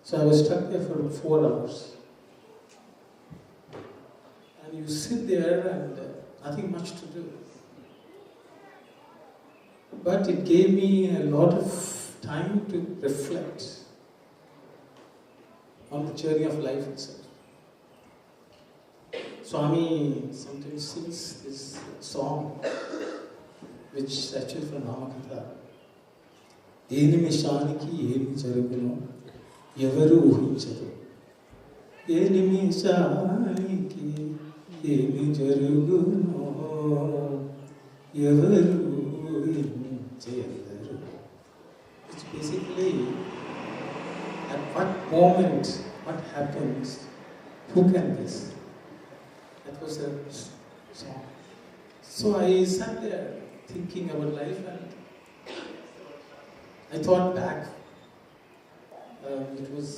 So I was stuck there for 4 hours. And you sit there and nothing much to do. But it gave me a lot of time to reflect on the journey of life itself. Swami sometimes sings this song, which is actually from Ramakatha. ఏ నిమిషానికి ఏమి జరుగునో ఎవరు ఊహించదు. ఏ నిమిషానికి ఏమి జరుగునో ఎవరు ఊహించెదరు. It's basically at what moment, what happens, who can guess? That was a song. So I sat there thinking about life and I thought back. It was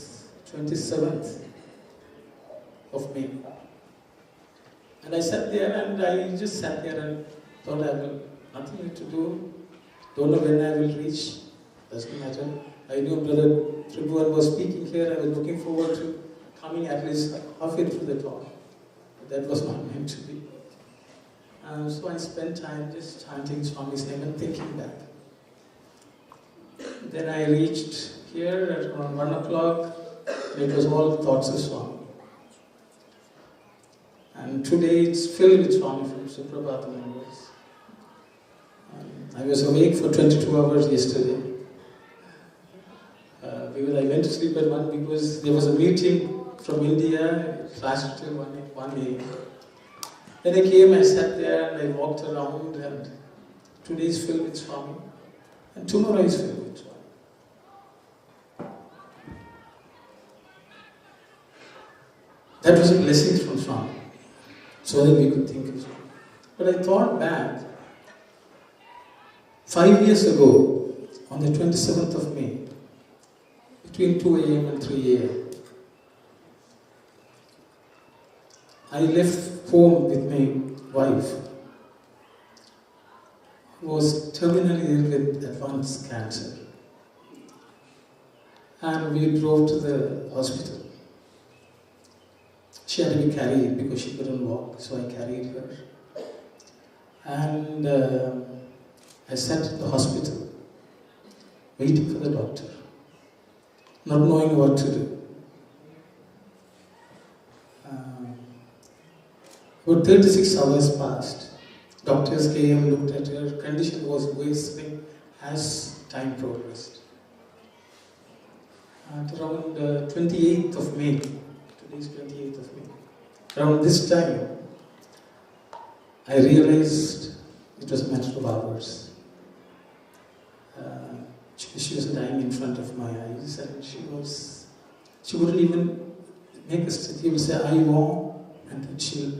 27th of May. And I sat there and I just sat there and thought I have nothing to do. Don't know when I will reach. Doesn't matter. I knew Brother Tribhuvan was speaking here. I was looking forward to coming at least halfway through the talk. But that was not meant to be. So I spent time just chanting Swami's name and thinking back. Then I reached here at around 1 o'clock. It was all thoughts of Swami. And today it's filled with Swami from Suprabhatam onwards. I was awake for 22 hours yesterday. Because I went to sleep at 1 because there was a meeting from India. It lasted till 1 a.m. Then I came, I sat there and I walked around, and today is filled with Swami. And tomorrow is filled with Swami. That was a blessing from Swami, so that we could think of Swami. But I thought back, 5 years ago, on the 27th of May, between 2 a.m. and 3 a.m., I left home with my wife, who was terminally ill with advanced cancer. And we drove to the hospital. She had to be carried because she couldn't walk, so I carried her. And I sat in the hospital, waiting for the doctor, not knowing what to do. About 36 hours passed. Doctors came, looked at her. Condition was worsening as time progressed. At around 28th of May, today is 28th of May, around this time, I realized it was a matter of hours. She was dying in front of my eyes, and she wouldn't even make a step. She would say, "I want," and then she'll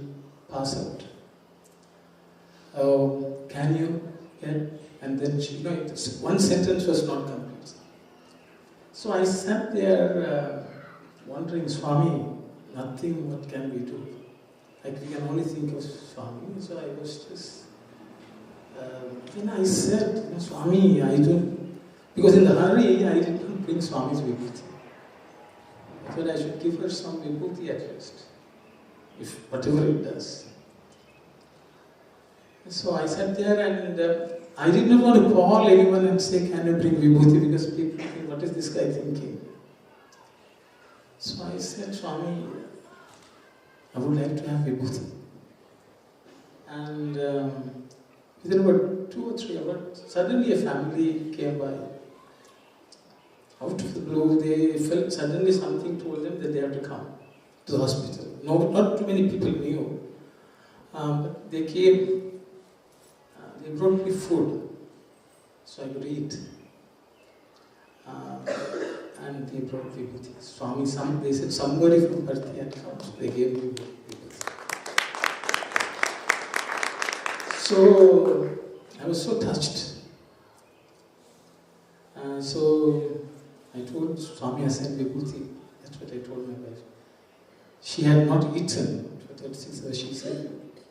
pass out. Can you get? And then she, one sentence was not complete. So I sat there wondering, Swami, nothing, what can we do? Like we can only think of Swami. So I was just, then I said, Swami, I don't, because in the hurry I didn't bring Swami's vibhuti. I thought I should give her some vibhuti at least, if whatever it does. So I sat there and I did not want to call anyone and say, can you bring vibhuti, because people think, what is this guy thinking? So I said, Swami, I would like to have vibhuti. And within about 2 or 3 hours, suddenly a family came by. Out of the blue, they felt suddenly something told them that they have to come to the hospital. No, not too many people knew. But they came, they brought me food, so I could eat. And they brought vibhuti. Swami, they said somebody from Bharti had come, so they gave me vibhuti. So I was so touched. So I told Swami I sent vibhuti. That's what I told my wife. She had not eaten for 36 hours. She said,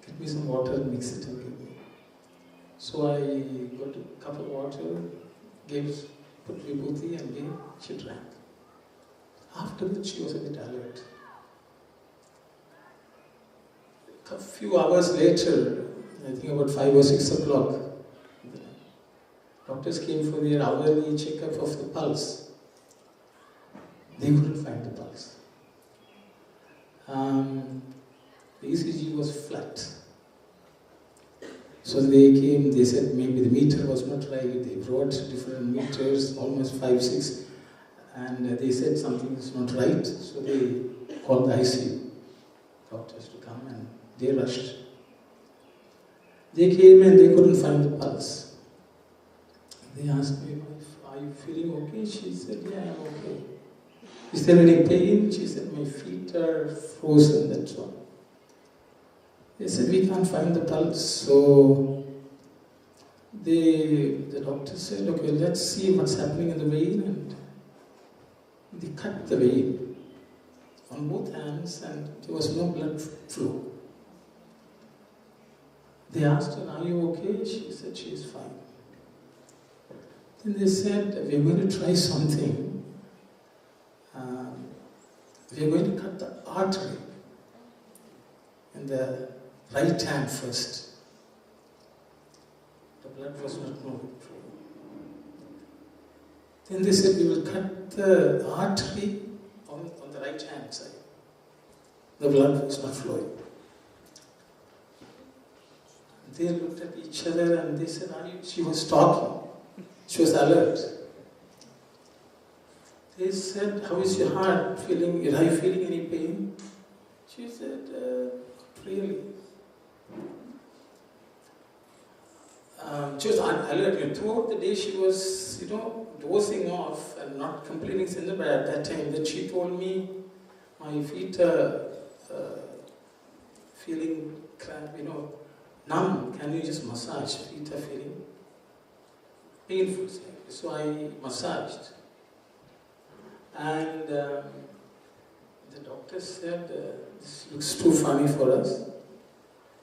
get me some water and mix it and give me. So I got a cup of water, put vibhuti and gave, she drank. After that she was a bit alert. A few hours later, I think about 5 or 6 o'clock, doctors came for their hourly checkup of the pulse. They couldn't find the pulse. The ECG was flat. So they came, they said maybe the meter was not right. They brought different meters, almost 5, 6, and they said something is not right. So they called the ICU doctors to come and they rushed. They came and they couldn't find the pulse. They asked me, are you feeling okay? She said, yeah, I'm okay. Is there any pain? She said, my feet are frozen, that's all. They said, we can't find the pulse. So the doctor said, okay, let's see what's happening in the vein. And they cut the vein on both hands and there was no blood flow. They asked her, are you okay? She said, she is fine. Then they said, we're going to try something. We're going to cut the artery in the right hand first. The blood was not moving through. Then they said, we will cut the artery on the right hand side. The blood was not flowing. They looked at each other and they said, she was talking. She was alert. They said, how is your heart feeling? Are you feeling any pain? She said, not really. She was alert. Throughout the day she was, dozing off and not completing Sindhu, but at that time that she told me, my feet are feeling cramp, numb. Can you just massage? Feet are feeling painful. So I massaged. And the doctor said, this looks too funny for us.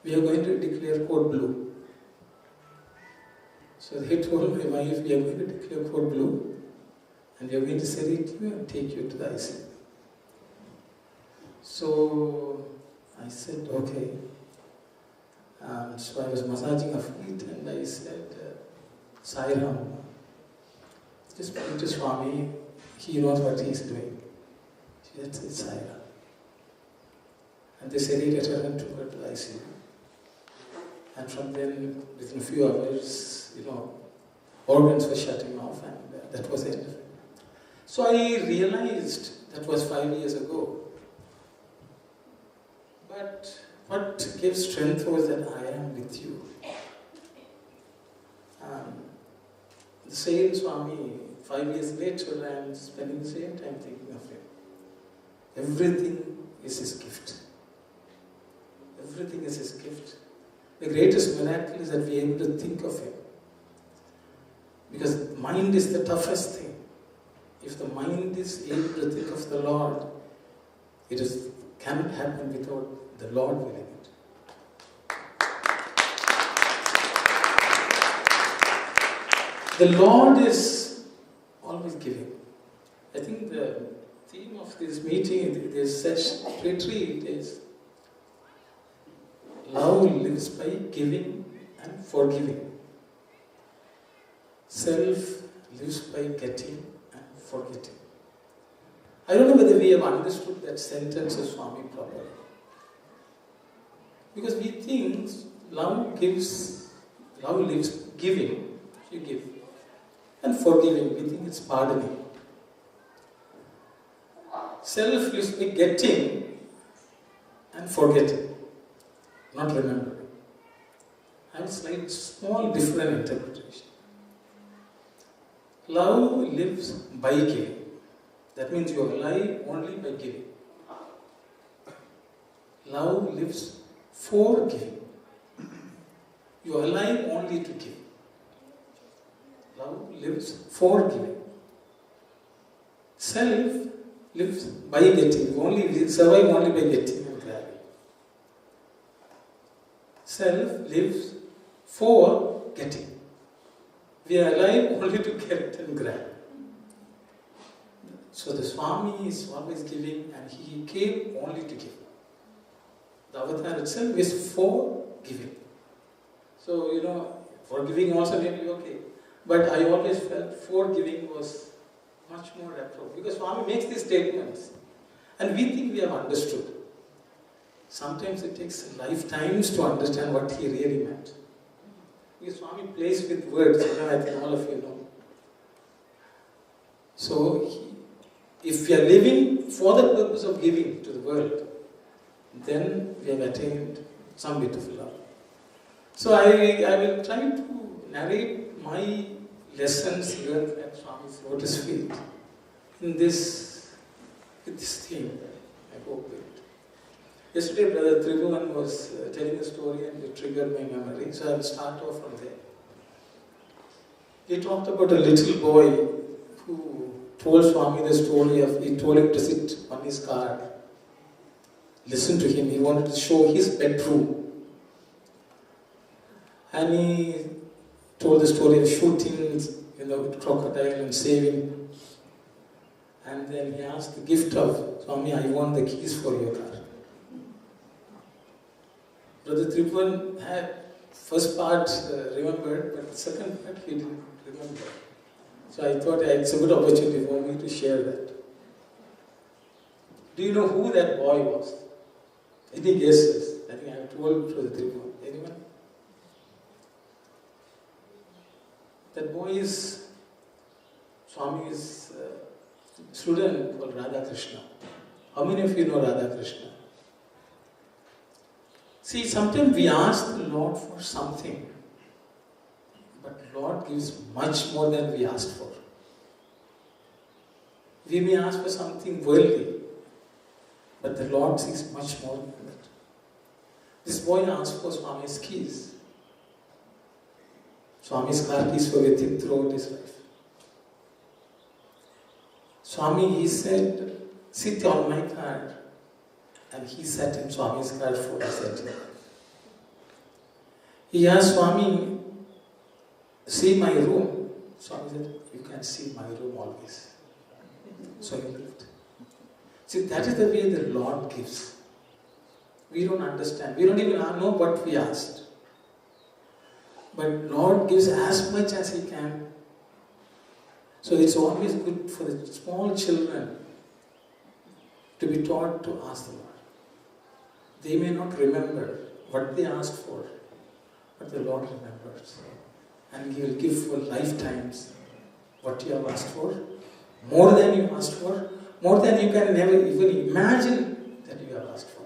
We are going to declare code blue. So they told my wife, we are going to declare code blue and we are going to sedate you and take you to the ICU. So I said, okay. So I was massaging her feet and I said, Sai Ram, just pray to Swami, he knows what he is doing. She said, it's Sai Ram. And they sedated her and took her to the ICU. And from then, within a few hours, organs were shutting off and that was it. So I realized that was 5 years ago. But what gave strength was that I am with you. The same Swami, 5 years later, I am spending the same time thinking of him. Everything is his gift. Everything is his gift. The greatest miracle is that we are able to think of him. Because mind is the toughest thing. If the mind is able to think of the Lord, it cannot happen without the Lord willing it. The Lord is always giving. I think the theme of this meeting, this retreat is love lives by giving and forgiving. Self lives by getting and forgetting. I don't know whether we have understood that sentence of Swami properly. Because we think love lives giving, you give. And forgiving, we think it's pardoning. Self lives by getting and forgetting, not remembering. I have a slight, small, different interpretation. Love lives by giving. That means you are alive only by giving. Love lives for giving. You are alive only to give. Love lives for giving. Self lives by getting. We survive only by getting and grabbing. Self lives for getting. We are alive only to get and grab. So the Swami is always giving and he came only to give. The avatar itself is for giving. So, forgiving also may be okay. But I always felt forgiving was much more appropriate. Because Swami makes these statements and we think we have understood. sometimes it takes lifetimes to understand what he really meant. Because Swami plays with words, I think all of you know. So, if we are living for the purpose of giving to the world, then we have attained some bit of love. So I will try to narrate my lessons here at Swami's lotus feet in this, with this theme. I hope it. Yesterday, Brother Tribhuvan was telling a story and it triggered my memory, so I will start off from there. He talked about a little boy who told Swami the story of, he told him to sit on his car. Listen to him, he wanted to show his bedroom. And he told the story of shooting, crocodile and saving. And then he asked the gift of, Swami, I want the keys for your car. Brother Tribhuvan had first part remembered, but the second part he didn't remember. So I thought it's a good opportunity for me to share that. Do you know who that boy was? Any guesses? I think I have told Brother Tribhuvan. Anyone? That boy is Swami's student called Radha Krishna. How many of you know Radha Krishna? See, sometimes we ask the Lord for something, but Lord gives much more than we asked for. We may ask for something worldly, but the Lord sees much more than that. This boy asked for Swami's keys. Swami's car keys were with him throughout his life. Swami, he said, sit on my car. And he sat in Swami's car for a second. He asked Swami, see my room. Swami said, you can see my room always. So he left. See, that is the way the Lord gives. We don't understand. We don't even know what we asked. But Lord gives as much as He can. So it's always good for the small children to be taught to ask the Lord. They may not remember what they asked for, but the Lord remembers. And He will give for lifetimes what you have asked for, more than you asked for, more than you can never even imagine that you have asked for.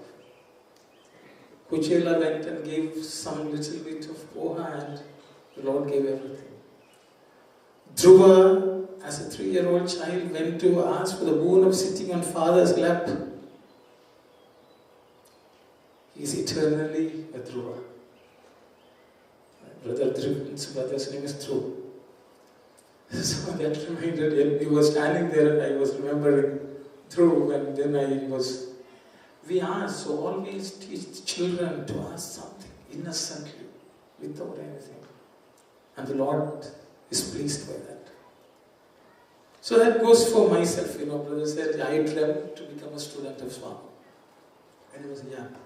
Kuchela went and gave some little bit of poha and the Lord gave everything. Dhruva, as a 3-year-old child, went to ask for the boon of sitting on father's lap. He is eternally a Dhruva. Brother Dhruva's brother's name is Dhruva. So that reminded, he was standing there and I was remembering Dhruva, and then we ask, so always teach children to ask something innocently, without anything. And the Lord is pleased by that. So that goes for myself, brother said, I dreamt to become a student of Swami when I was young.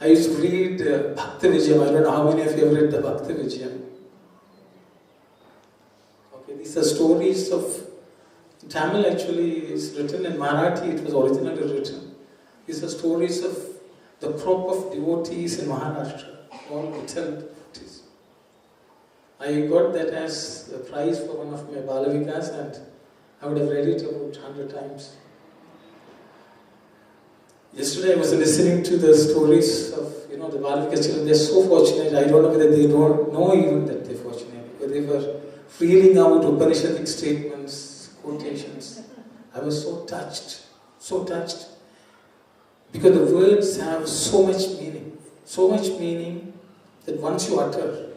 I used to read Bhakti Vijayam. I don't know how many of you have read the Bhakti Vijayam. Okay, these are stories of, Tamil actually is written, in Marathi it was originally written. These are stories of the crop of devotees in Maharashtra, all Vital devotees. I got that as a prize for one of my Balavikas, and I would have read it about 100 times. Yesterday I was listening to the stories of, the Balavika children. They're so fortunate. I don't know whether they don't know even that they're fortunate. But they were reeling out Upanishadic statements, quotations. I was so touched. Because the words have so much meaning that once you utter,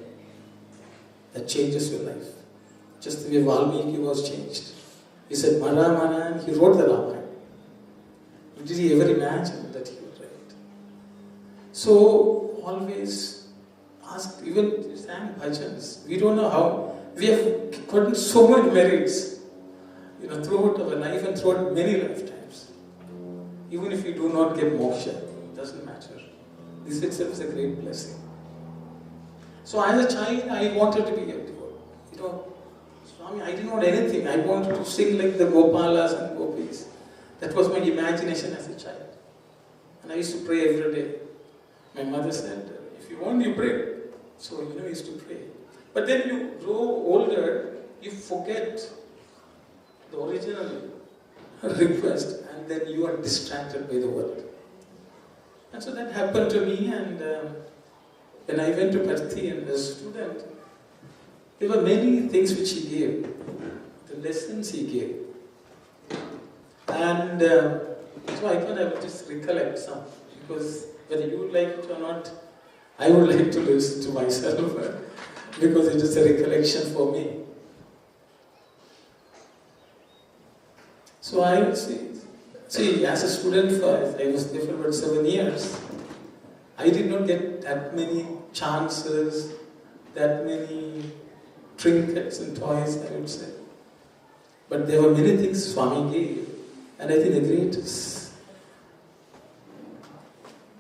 that changes your life. Just the way Valmiki was changed. He said, Mana, and he wrote the Ramayana. Did he ever imagine that he would write? So, always ask, even sang bhajans. We don't know how. We have gotten so many merits, throughout our life and throughout many lifetimes. Even if you do not get moksha, it doesn't matter. This itself is a great blessing. So as a child, I wanted to be a devotee. Swami, I didn't want anything. I wanted to sing like the Gopalas and Gopis. That was my imagination as a child. And I used to pray every day. My mother said, if you want, you pray. So, I used to pray. But then you grow older, you forget the original request, and then you are distracted by the world. And so that happened to me, and when I went to Parthi and as a student, there were many things which he gave, the lessons he gave. And so I thought I would just recollect some, because whether you would like it or not, I would like to listen to myself, because it is a recollection for me. So I see, as a student, I was there for about 7 years. I did not get that many chances, that many trinkets and toys, I would say. But there were many things Swami gave, and I think the greatest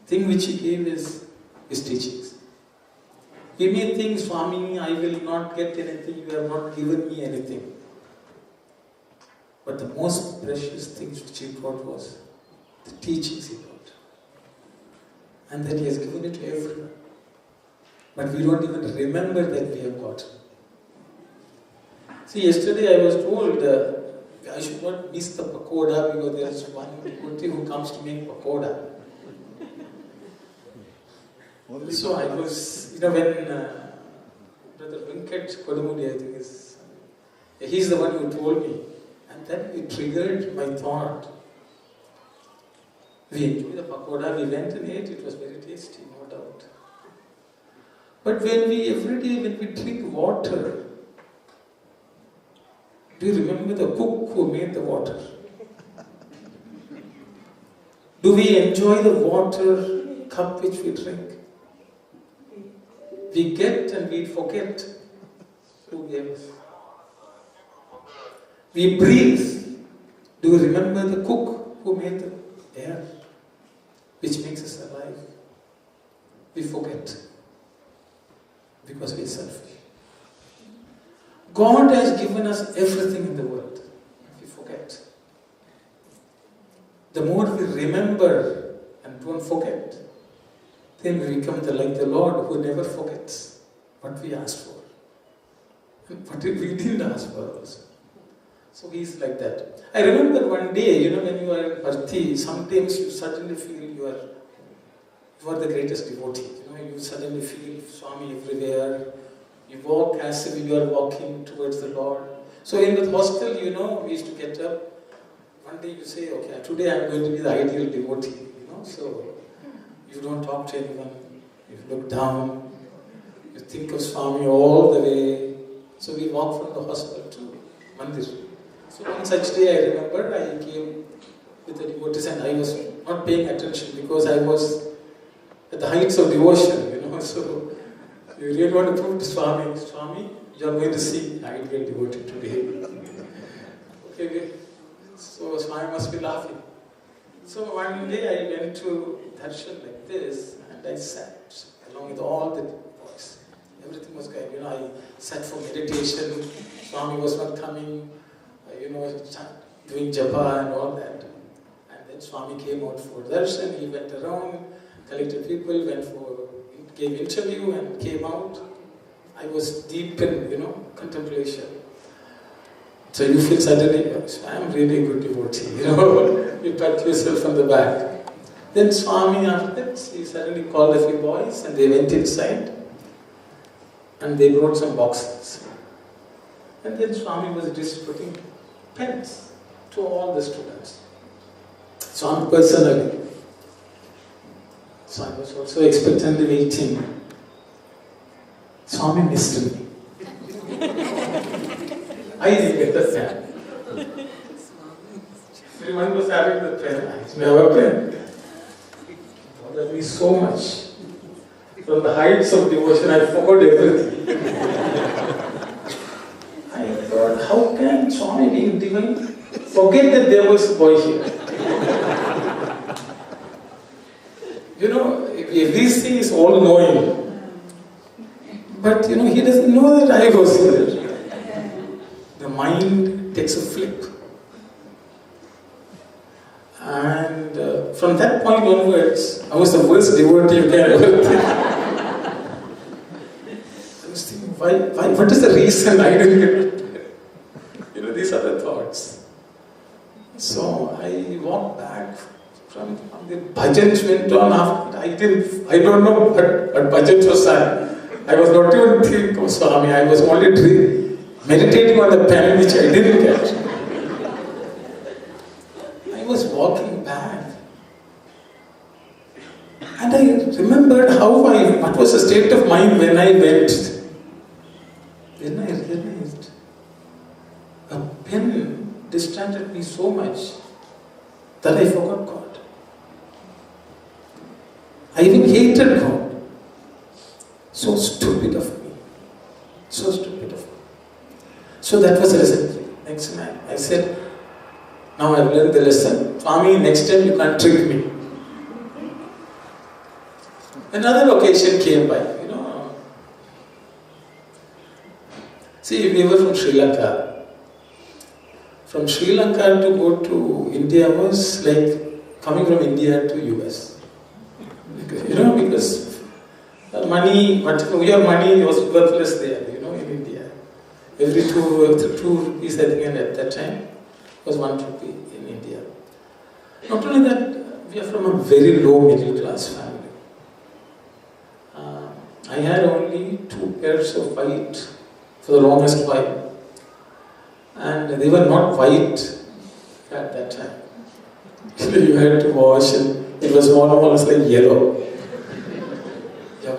thing which he gave is his teachings. We may think, Swami, I will not get anything, you have not given me anything. But the most precious things which he got was the teachings he got. And that he has given it to everyone. But we don't even remember that we have got. See, yesterday I was told I should not miss the pakoda, because there is one devotee who comes to make pakoda. So I was, when Brother Venkat Kodamudi, I think he's the one who told me. And then it triggered my thought. We enjoyed the pakoda, we went and ate, it was very tasty, no doubt. But every day when we drink water, do you remember the cook who made the water? Do we enjoy the water cup which we drink? We get and we forget who gave us. We breathe. Do you remember the cook who made the air which makes us alive? We forget because we are selfish. God has given us everything in the world. We forget. The more we remember and don't forget, then we become like the Lord who never forgets what we asked for. And what we didn't ask for also. So he is like that. I remember one day, when you are in Parthi, sometimes you suddenly feel you are the greatest devotee. You suddenly feel Swami everywhere. You walk as if you are walking towards the Lord. So in the hostel, we used to get up. One day you say, okay, today I am going to be the ideal devotee. So you don't talk to anyone. You look down. You think of Swami all the way. So we walk from the hostel to Mandir. So one such day I remember I came with the devotees and I was not paying attention because I was at the heights of devotion, So you really want to prove to Swami, you are going to see ideal devotee today. Okay. So Swami must be laughing. So one day I went to darshan like this and I sat along with all the boys. Everything was going, I sat for meditation. Swami was not coming. Doing japa and all that. And then Swami came out for darshan, he went around, collected people, gave interview and came out. I was deep in, contemplation. So you feel suddenly, I am really a good devotee, you pat yourself on the back. Then Swami, after that, he suddenly called a few boys and they went inside and they brought some boxes. And then Swami was distributing pens to all the students. Swami personally. So I was also expectantly waiting. Swami missed me. I didn't get the pen. Everyone was having the pen. I didn't have a pen. It bothered me so much. From the heights of devotion, I forgot everything. I thought, how can Swami being divine forget that there was a boy here? Everything is all knowing. But he doesn't know that I was here. The mind takes a flip. And from that point onwards, I was the worst devotee you can ever think. I was thinking, why, what is the reason I didn't get prepared? These are the thoughts. So I walked back from the bhajans went on after. I don't know what bhajans was that. I was not even thinking of Swami. I was only meditating on the pen which I didn't get. I was walking back. And I remembered what was the state of mind when I went. Then I realized a pen distracted me so much that I forgot God. I even hated God. So stupid of me. So stupid of me. So that was the lesson. Next time I said, now I've learned the lesson. Swami, next time you can't trick me. Another occasion came by, See, we were from Sri Lanka. From Sri Lanka to go to India was like coming from India to US. Because money was worthless there, in India. Every 2 rupees, I think, at that time, was 1 rupee in India. Not only that, we are from a very low middle class family. I had only 2 pairs of white for the longest while. And they were not white at that time. You had to wash, and it was more or less like yellow.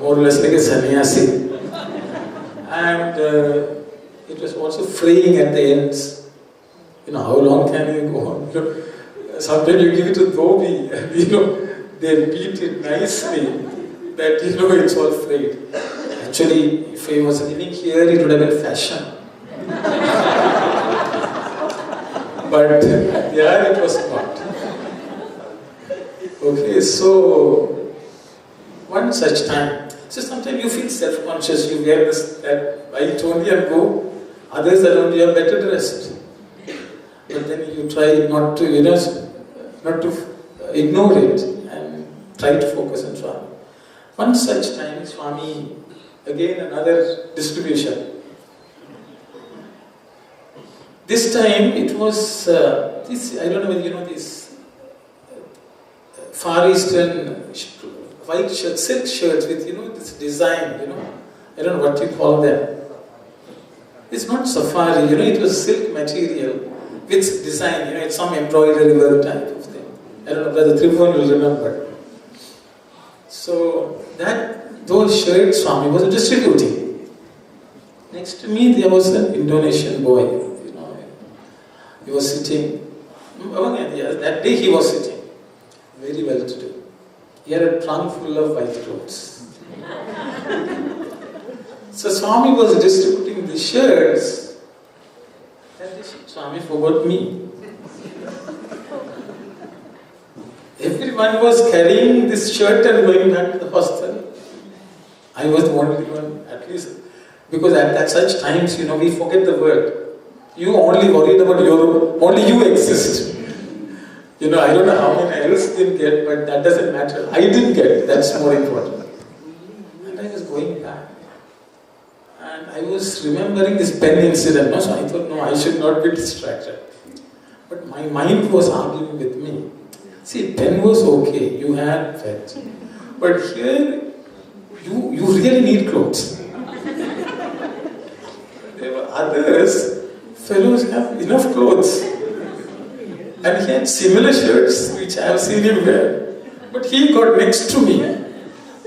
More or less like a sannyasi. And it was also fraying at the ends. How long can you go on? Sometimes you give it to Dhobi, and they beat it nicely that it's all frayed. Actually, if I was living here, it would have been fashion. But there it was not. Okay, so one such time. So sometimes you feel self-conscious, you wear that white only and go, others around you are better dressed. But then you try not to, not to ignore it and try to focus on Swami. One such time, Swami, again another distribution. This time it was, I don't know whether you know this, Far Eastern white shirts, silk shirts with, this design, I don't know what you call them. It's not safari, it was silk material with design, it's some embroidery work type of thing. I don't know whether Tribhuvan will remember. So those shirts Swami was distributing. Next to me there was an Indonesian boy, he was sitting, that day he was sitting, very well to do. He had a trunk full of white clothes. So Swami was distributing the shirts, and Swami forgot me. Everyone was carrying this shirt and going back to the hostel. I was the only one, at least, because at such times, we forget the word. You only worried about only you exist. I don't know how many else didn't get, but that doesn't matter. I didn't get, that's more important. And I was going back. And I was remembering this pen incident, so I thought, no, I should not be distracted. But my mind was arguing with me. See, pen was okay, you had felt. But here, you really need clothes. There were others, fellows have enough clothes. And he had similar shirts which I have seen him wear. But he got next to me.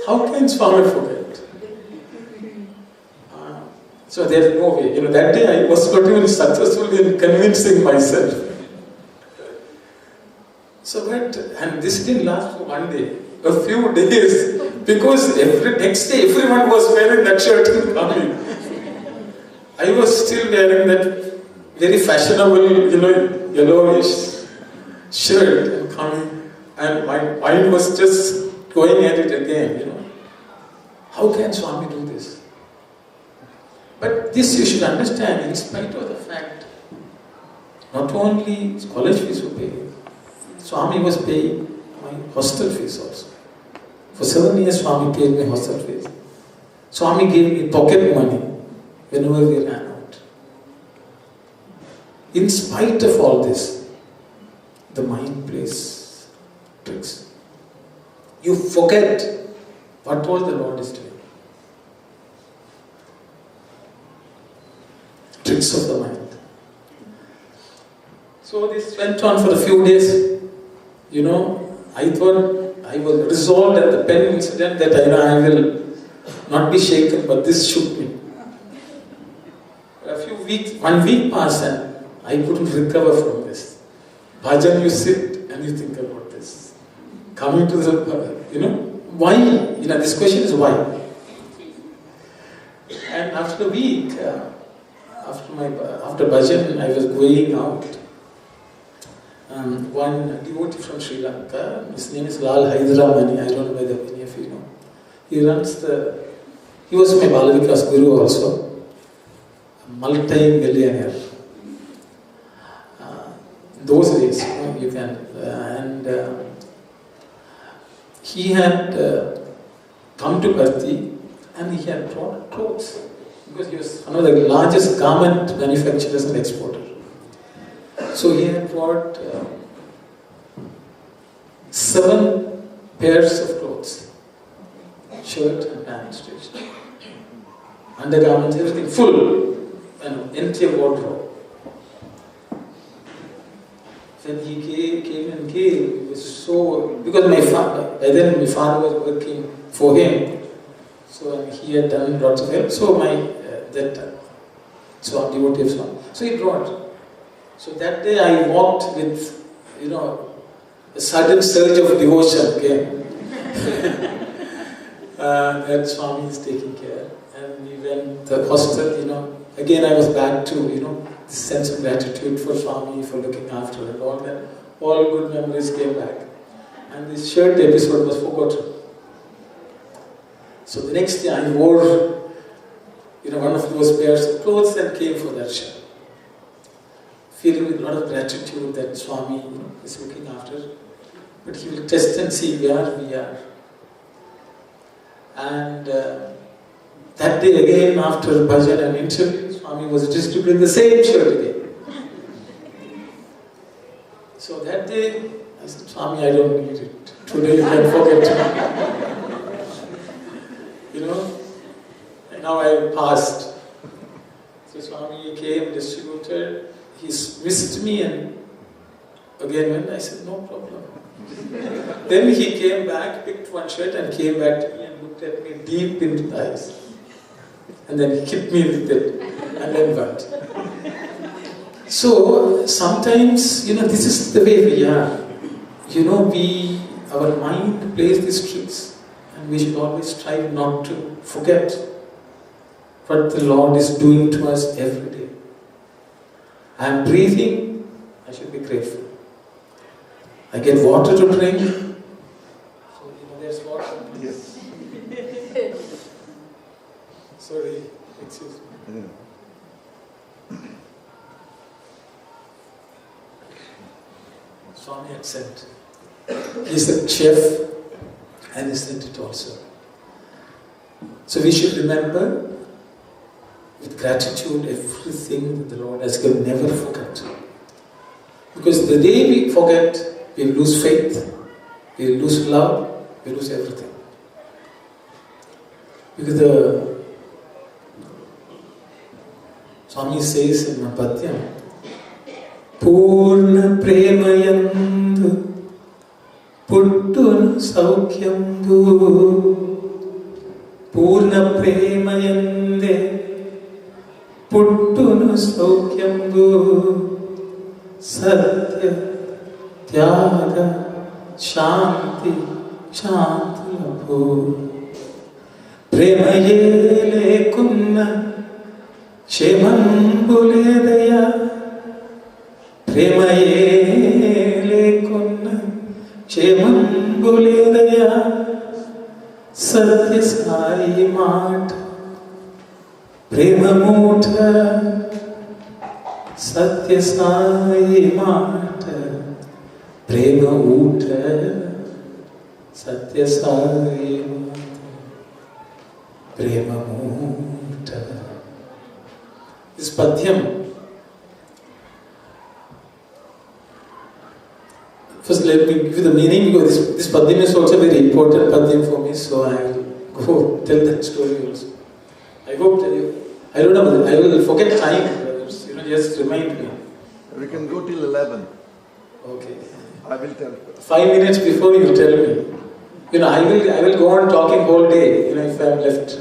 How can Swami forget? So there is no way. That day I was not even successful in convincing myself. So and this didn't last for one day. A few days. Because next day everyone was wearing that shirt and coming. I was still wearing that very fashionable, yellowish shirt and coming, and my mind was just going at it again, How can Swami do this? But this you should understand, in spite of the fact, not only college fees were paid, Swami was paying, my hostel fees also. For 7 years, Swami paid me hostel fees. Swami gave me pocket money whenever we ran out. In spite of all this, the mind plays tricks. You forget what all the Lord is doing. Tricks of the mind. So this went on for a few days. You know, I thought I was resolved at the pen incident that I will not be shaken, but this shook me. A few weeks, 1 week passed and I couldn't recover from this. Bhajan, you sit and you think about this. Coming to the, why? This question is why. And after a week, after bhajan, I was going out. One devotee from Sri Lanka, his name is Lal Hydramani, I don't know whether any of you know. He was my Balavika's guru also, multi-millionaire. Those days, you can, he had come to Bharti and he had brought clothes because he was one of the largest garment manufacturers and exporters. So he had brought 7 pairs of clothes, shirt and pants stitched, undergarments, everything full, entire wardrobe. When he came, he was so, because my father was working for him, so he had done lots of help. So so devotee of Swami. So he brought. So that day I walked with, a sudden surge of devotion came. That Swami is taking care. And we went to the hostel, again I was back to, this sense of gratitude for Swami, for looking after and all that. All good memories came back. And this shirt episode was forgotten. So the next day I wore, one of those pairs of clothes and came for that shirt. Feeling with a lot of gratitude that Swami is looking after. But he will test and see where we are. And that day again, after bhajan and interview, Swami was distributing the same shirt again. So that day, I said, Swami, I don't need it. Today you can forget me. And now I have passed. So Swami came, distributed. He missed me and again went. I said, no problem. Then he came back, picked one shirt and came back to me and looked at me deep into the eyes. And then he hit me with it and then went. So sometimes, this is the way we are. Our mind plays these tricks and we should always try not to forget what the Lord is doing to us every day. I am breathing, I should be grateful. I get water to drink. So, there's water. Yes. Sorry, excuse me. Swami had sent. He's a chef and he sent it also. So we should remember with gratitude everything that the Lord has given, never forget. Because the day we forget, we lose faith, we lose love, we lose everything. Because the Swami says in Mahapadyam, Purna Premayandu Puttuna Saukyambu Purna Premayande Puttuna Saukyambu Satya Tyaga Shanti Shanti Labhu Premayele Kunna Shemambuledaya Premayele Kunna Shemambuledaya Satya Sai Mat Prema Mutha Satya Sai Mat Prema Utha Satya Sai Prema Muta. This Padhyam. First, let me give you the meaning, because this Padhyam is also a very important Padhyam for me, so I will go tell that story also. I hope that I don't know, I will forget time, brothers. Just remind me. We can go till 11. Okay. I will tell. 5 minutes before you tell me. I will go on talking whole day, if I am left.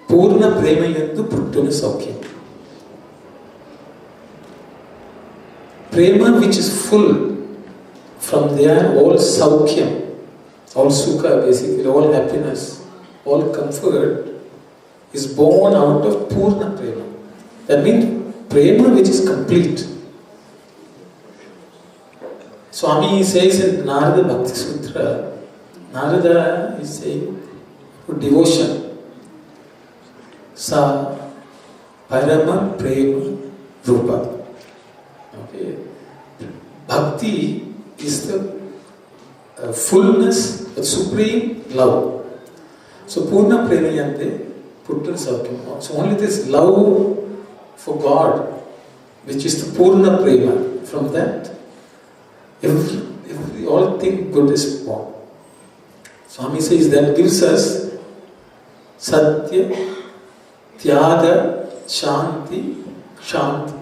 Purna prema yandu puttuna saukyam. Prema which is full, from there all saukyam, all sukha basically, all happiness, all comfort is born out of purna prema. That means prema which is complete. Swami says in Narada Bhakti Sutra, Narada is saying for devotion, sa parama prema rupa. Okay. Bhakti is the fullness, the supreme love. So purna prema yante puttan saukyam. So only this love for God, which is the purna prema, from that all think good is born. Swami says that gives us satya, tyaga, shanti, shanti.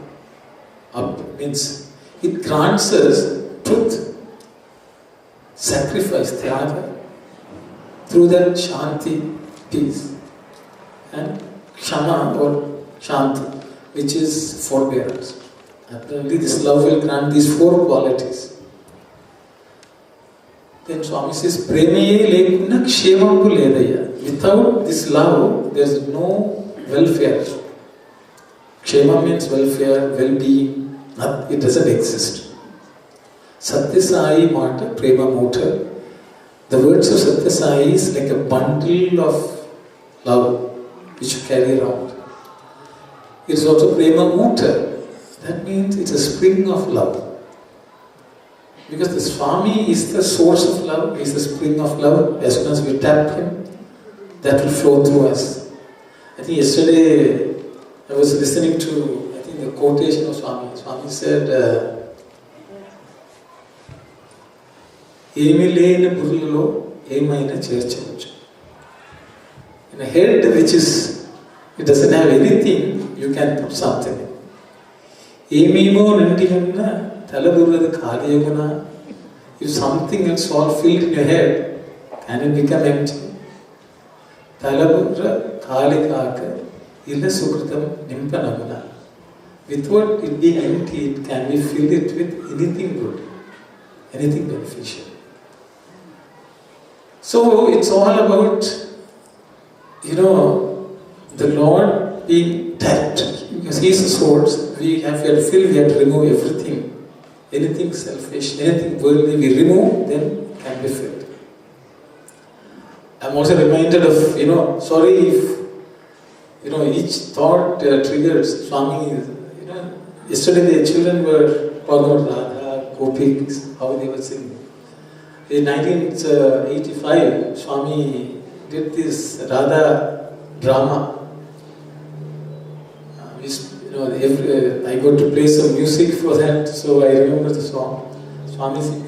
Up means it grants us truth, sacrifice, tyaga, through that shanti, peace, and kshama or shanti, which is forbearance. Apparently this love will grant these 4 qualities. Then Swami says, Premaye lekuna kshemampu ledaya. Without this love, there is no welfare. Kshema means welfare, well-being. It doesn't exist. Satya Sai Mata Prema Mota. The words of Satya Sai is like a bundle of love which you carry around. It is also Prema Mota. That means it's a spring of love. Because the Swami is the source of love, is the spring of love. As soon as we tap him, that will flow through us. I think yesterday I was listening to, the quotation of Swami. Swami said, Emi lena burilo, emaina cherchavachu. In a head which is, it doesn't have anything, you can put something in. Emimo nandigunna, talaburada khaliyaguna. If something else all filled in your head, can it become empty? Talabura khalikaka, illa sukritam nimpanaguna. Without it being empty, it can be filled it with anything good, anything beneficial. So it's all about, the Lord being tapped, because He is the source. We have to fill, we have to remove everything. Anything selfish, anything worldly, we remove, then can be filled. I'm also reminded of, sorry if, each thought triggers Swami. Yesterday the children were talking about Radha, Gopis, how they were singing. In 1985, Swami did this Radha drama. I got to play some music for that, so I remember the song. Swami sing.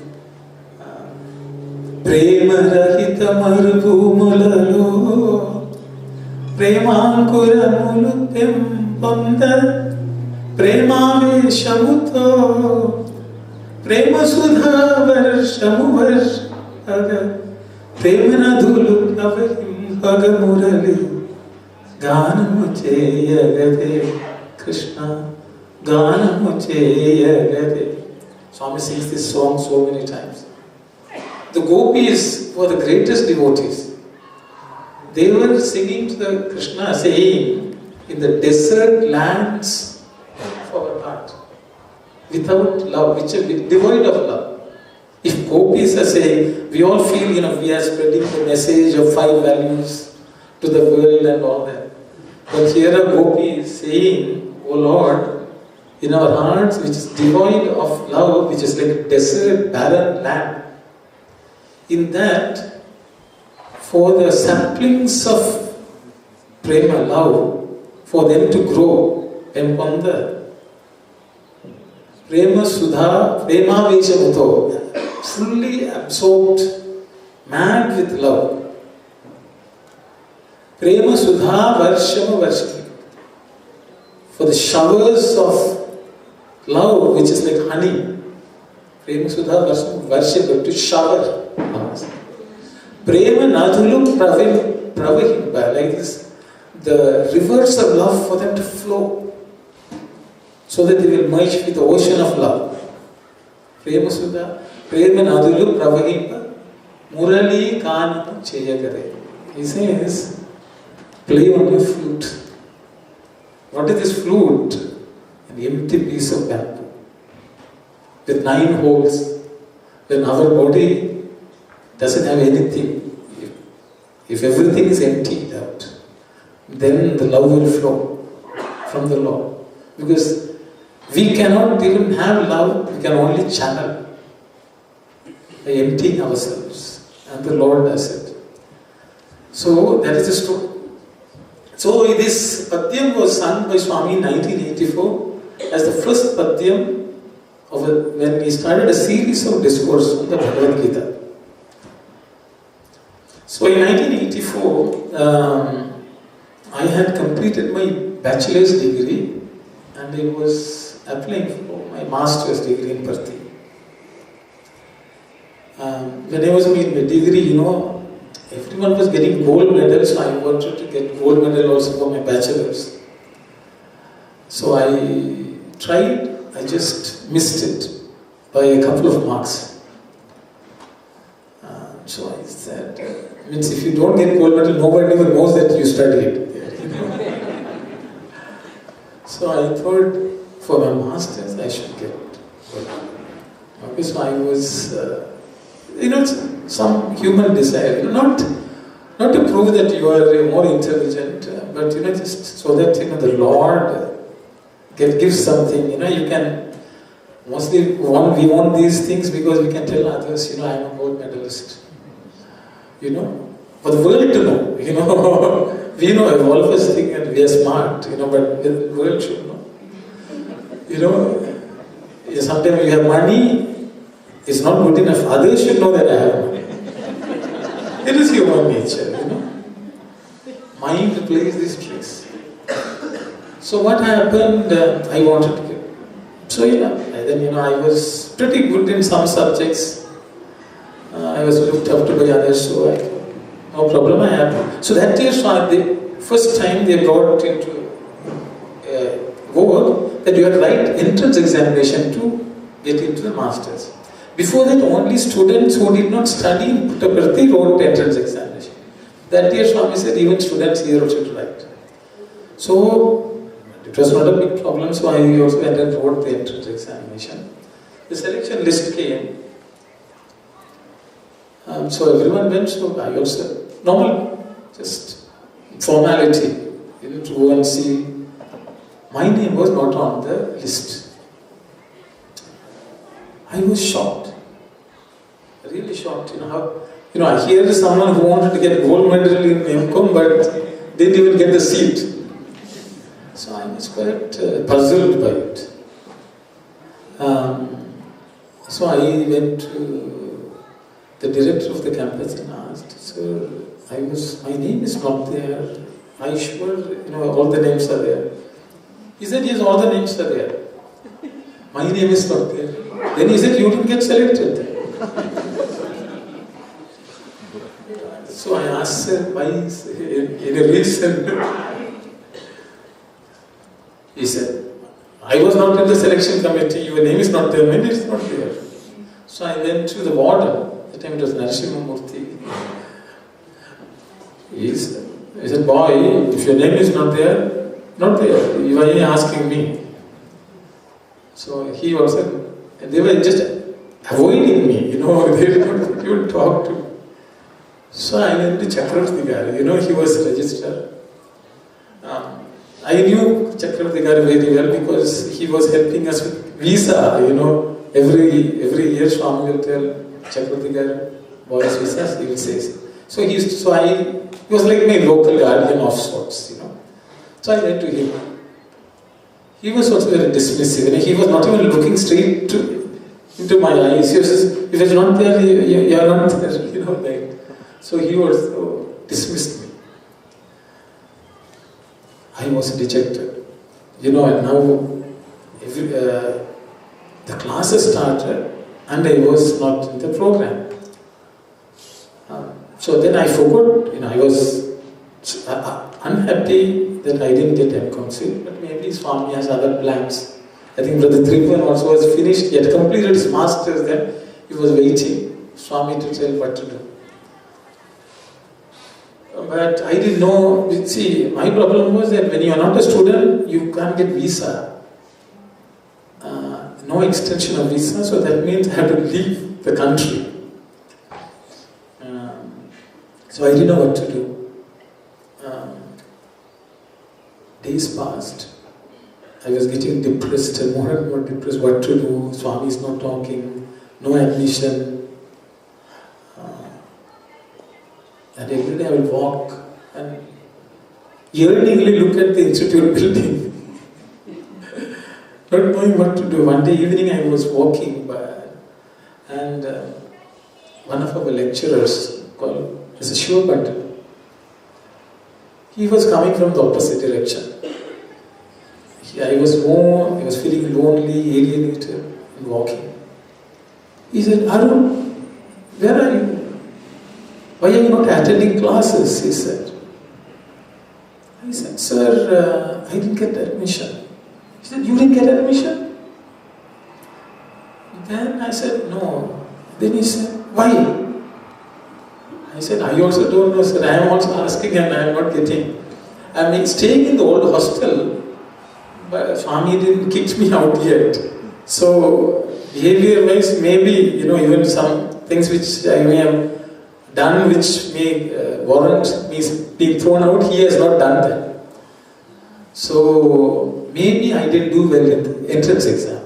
Prema rahita marubhumalalo Premankura pemponda Premaveshamuto Prema sudha varshamuvarshaga Premanadulu avarim pagamurali Ganamucheyagade Krishna Ganamucheyagade. Swami sings this song so many times. The gopis were the greatest devotees. They were singing to the Krishna, saying, in the desert lands of our heart, without love, which are devoid of love. If gopis are saying, we all feel, we are spreading the message of 5 values to the world and all that. But here a gopi is saying, oh Lord, in our hearts which is devoid of love, which is like a desert, barren land. In that, for the saplings of prema, love, for them to grow, and on the prema sudha, prema veshamuto, fully absorbed, mad with love. Prema sudha varshama varshama. For the showers of love, which is like honey. Prema sudha varshama varshama, to shower. Prema nadhulu pravahimba, like this, the rivers of love for them to flow, so that they will merge with the ocean of love. Prema sudha, prema nadhulu pravahimba, murali kanam cheyagare. He says, play on your flute. What is this flute? An empty piece of bamboo with 9 holes. When our body doesn't have anything, if everything is emptied out, then the love will flow from the Lord. Because we cannot even have love, we can only channel by emptying ourselves, and the Lord does it. So that is the story. So this padyam was sung by Swami in 1984 as the first padyam when he started a series of discourse on the Bhagavad Gita. So in 1984, I had completed my bachelor's degree and I was applying for my master's degree in Bharti. When I was in my degree, everyone was getting gold medals, so I wanted to get gold medal also for my bachelor's. So I tried, I just missed it by a couple of marks. So I said, means if you don't get gold medal, nobody even knows that you studied. So I thought for my masters I should get gold medal. Okay, so I was, some human desire, not to prove that you are more intelligent, but just so that the Lord can give something. You can mostly we want these things because we can tell others, I am a gold medalist. For the world to know, we know, all of us think that we are smart, but the world should know. Sometimes you have money, it's not good enough. Others should know that I have money. It is human nature, Mind plays these tricks. So what happened, I wanted to get. So then I was pretty good in some subjects. I was looked up to by others, so I thought, no problem, I had. So that year, the first time they brought into work that you had to write entrance examination to get into the masters. Before that, only students who did not study in Puttaparthi wrote entrance examination. That year, Swami said, even students here should write. So, it was not a big problem, so I also went and wrote the entrance examination. The selection list came. So everyone went, so I also, normal, just formality, to go and see. My name was not on the list. I was shocked, really shocked. I hear someone who wanted to get gold medal in MCOM, but didn't even get the seat. So I was quite puzzled by it. So I went to the director of the campus and asked, "Sir, my name is not there. Are you sure, all the names are there?" He said, "Yes, all the names are there. My name is not there." Then he said, "You didn't get selected." So I asked, "Sir, why is any reason?" He said, "I was not in the selection committee, your name is not there, my name is not there." So I went to the warden, at the time it was Narasimha Murthy. He said, "Boy, if your name is not there, why are you asking me?" So he also, they were just avoiding me, they didn't even talk to me. So I went to Chakravarthi guy, he was a registrar. I knew Chakravarthi Garu very well because he was helping us with visa, Every year Swami will tell Chakravarthi Garu, boys visas, he will say. So he was like my local guardian of sorts, So I went to him. He was also very dismissive. He was not even looking straight into my eyes. He was just, if it's not there, you are not there, So he was dismissed me. I was dejected. And now the classes started and I was not in the program. So then I forgot, I was unhappy that I didn't get M.Com.C, but maybe Swami has other plans. I think Brother Tripan also was finished, he had completed his masters then, he was waiting Swami to tell what to do. But I didn't know, my problem was that when you are not a student, you can't get visa. No extension of visa, so that means I had to leave the country. So I didn't know what to do. Days passed. I was getting depressed and more depressed. What to do? Swami is not talking, no admission. And every day I would walk and yearningly look at the institute building. Not knowing what to do. One day evening I was walking by and one of our lecturers called Mr. Shiva, he was coming from the opposite direction. I was feeling lonely, alienated and walking. He said, Arun, where are you? Why are you not attending classes? He said. I said, sir, I didn't get admission. He said, you didn't get admission? Then I said, no. Then he said, why? I said, I also don't know, sir. I am also asking and I am not getting. I mean, staying in the old hostel, but Swami didn't kick me out yet. So, behavior-wise, maybe, even some things which I may have done which may warrant me being thrown out, he has not done that. So, maybe I didn't do well in the entrance exam.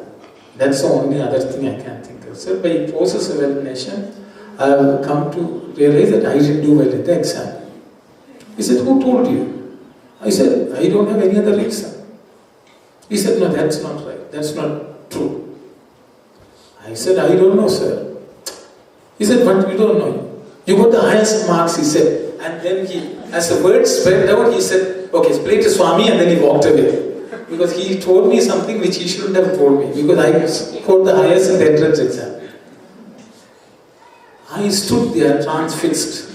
That's the only other thing I can think of. So, by process of elimination, I have come to realize that I didn't do well in the exam. He said, who told you? I said, I don't have any other reason. He said, no, that's not right. That's not true. I said, I don't know, sir. He said, but you don't know. You got the highest marks, he said. And then as the words spread out, he said, okay, play to Swami, and then he walked away. Because he told me something which he shouldn't have told me. Because I scored the highest in the entrance exam. I stood there transfixed.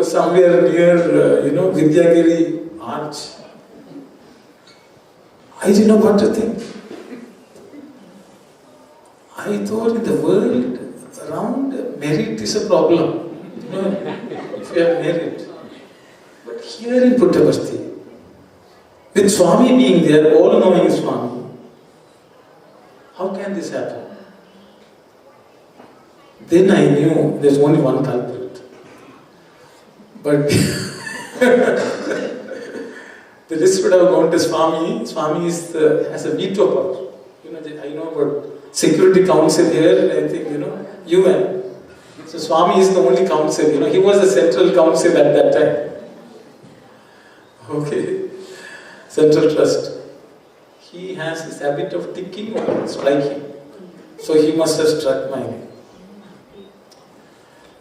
Somewhere near, Vidyagiri Arch. I didn't know what to think. I thought in the world around, merit is a problem. If you have merit. But here in Puttaparthi, with Swami being there, all knowing Swami, how can this happen? Then I knew there's only one culprit. But the list would have gone to Swami. Swami has a veto power. I know about Security Council here, I think, UN. So Swami is the only council, he was the central council at that time. Okay. Central Trust. He has this habit of ticking or striking. So he must have struck my name.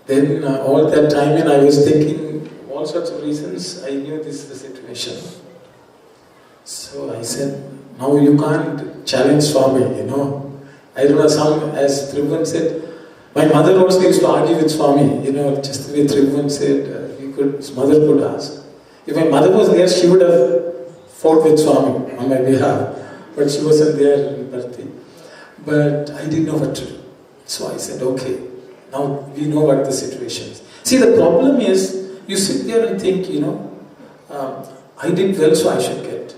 Then all that time when I was thinking all sorts of reasons, I knew this is the situation. So I said, now you can't challenge Swami, I don't know, as Tribhuvan said, my mother also used to argue with Swami, just the way Tribhuvan said, his mother could ask. If my mother was there, she would have fought with Swami on my behalf, but she wasn't there in Bharti. But I didn't know what to do. So I said, okay, now we know what the situation is. See, the problem is, you sit there and think, I did well, so I should get.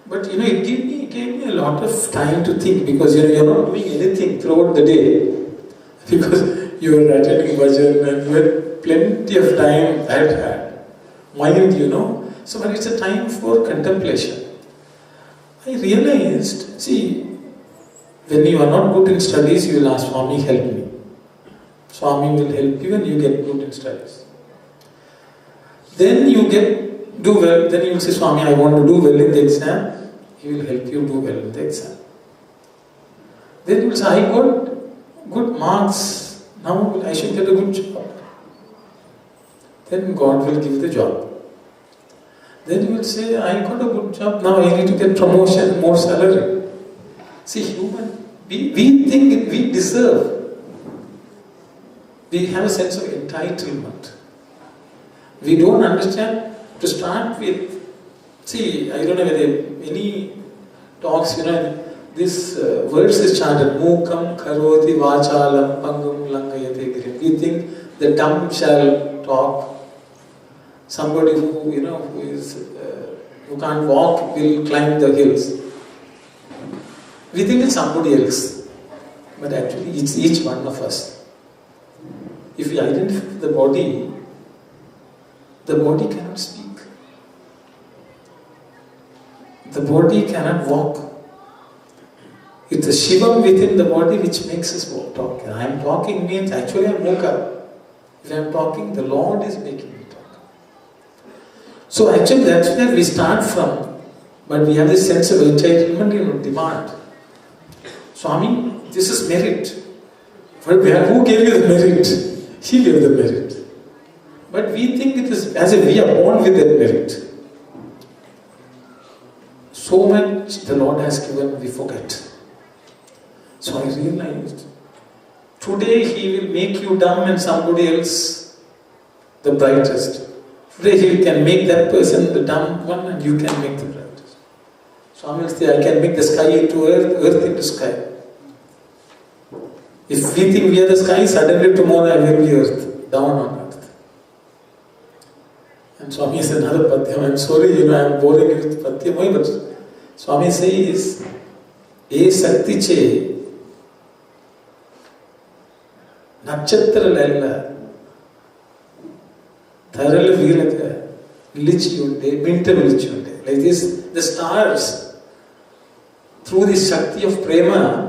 But it gave me a lot of time to think, because you're not doing anything throughout the day, because you were attending bhajan and you had plenty of time at hand. Mind, So, but it's a time for contemplation. I realized, see, when you are not good in studies, you will ask, Swami, help me. Swami will help you and you get good in studies. Then you do well, then you will say, Swami, I want to do well in the exam. He will help you do well in the exam. Then you will say, I got good marks, now I should get a good job. Then God will give the job. Then you will say, I got a good job, now I need to get promotion, more salary. See, we think we deserve. We have a sense of entitlement. We don't understand to start with. See, I don't know whether any talks, this verse is chanted, Mukam karoti vachalam pangum langayate girim. We think the dumb shall talk. Somebody who can't walk will climb the hills. We think it's somebody else, but actually it's each one of us. If we identify the body cannot speak. The body cannot walk. It's a Shivam within the body which makes us talk. And I am talking means actually I am Mukha. If I am talking, the Lord is making me talk. So actually that's where we start from. But we have this sense of entitlement, demand. Swami, this is merit. But who gave you the merit? He gave the merit. But we think it is as if we are born with that merit. So much the Lord has given, we forget. So I realized, today He will make you dumb and somebody else the brightest. Today He can make that person the dumb one and you can make the brightest. Swami will say, I can make the sky into earth, earth into sky. If we think we are the sky, suddenly tomorrow I will be earth, down on earth. And Swami is another Patyam. I'm sorry, I am boring you with Patyam, but Swami says, E Sakti Che Nakshatralalla Tharala Viraka Lichiyunde, Minta Lichiyunde. Like this, the stars, through the Shakti of Prema,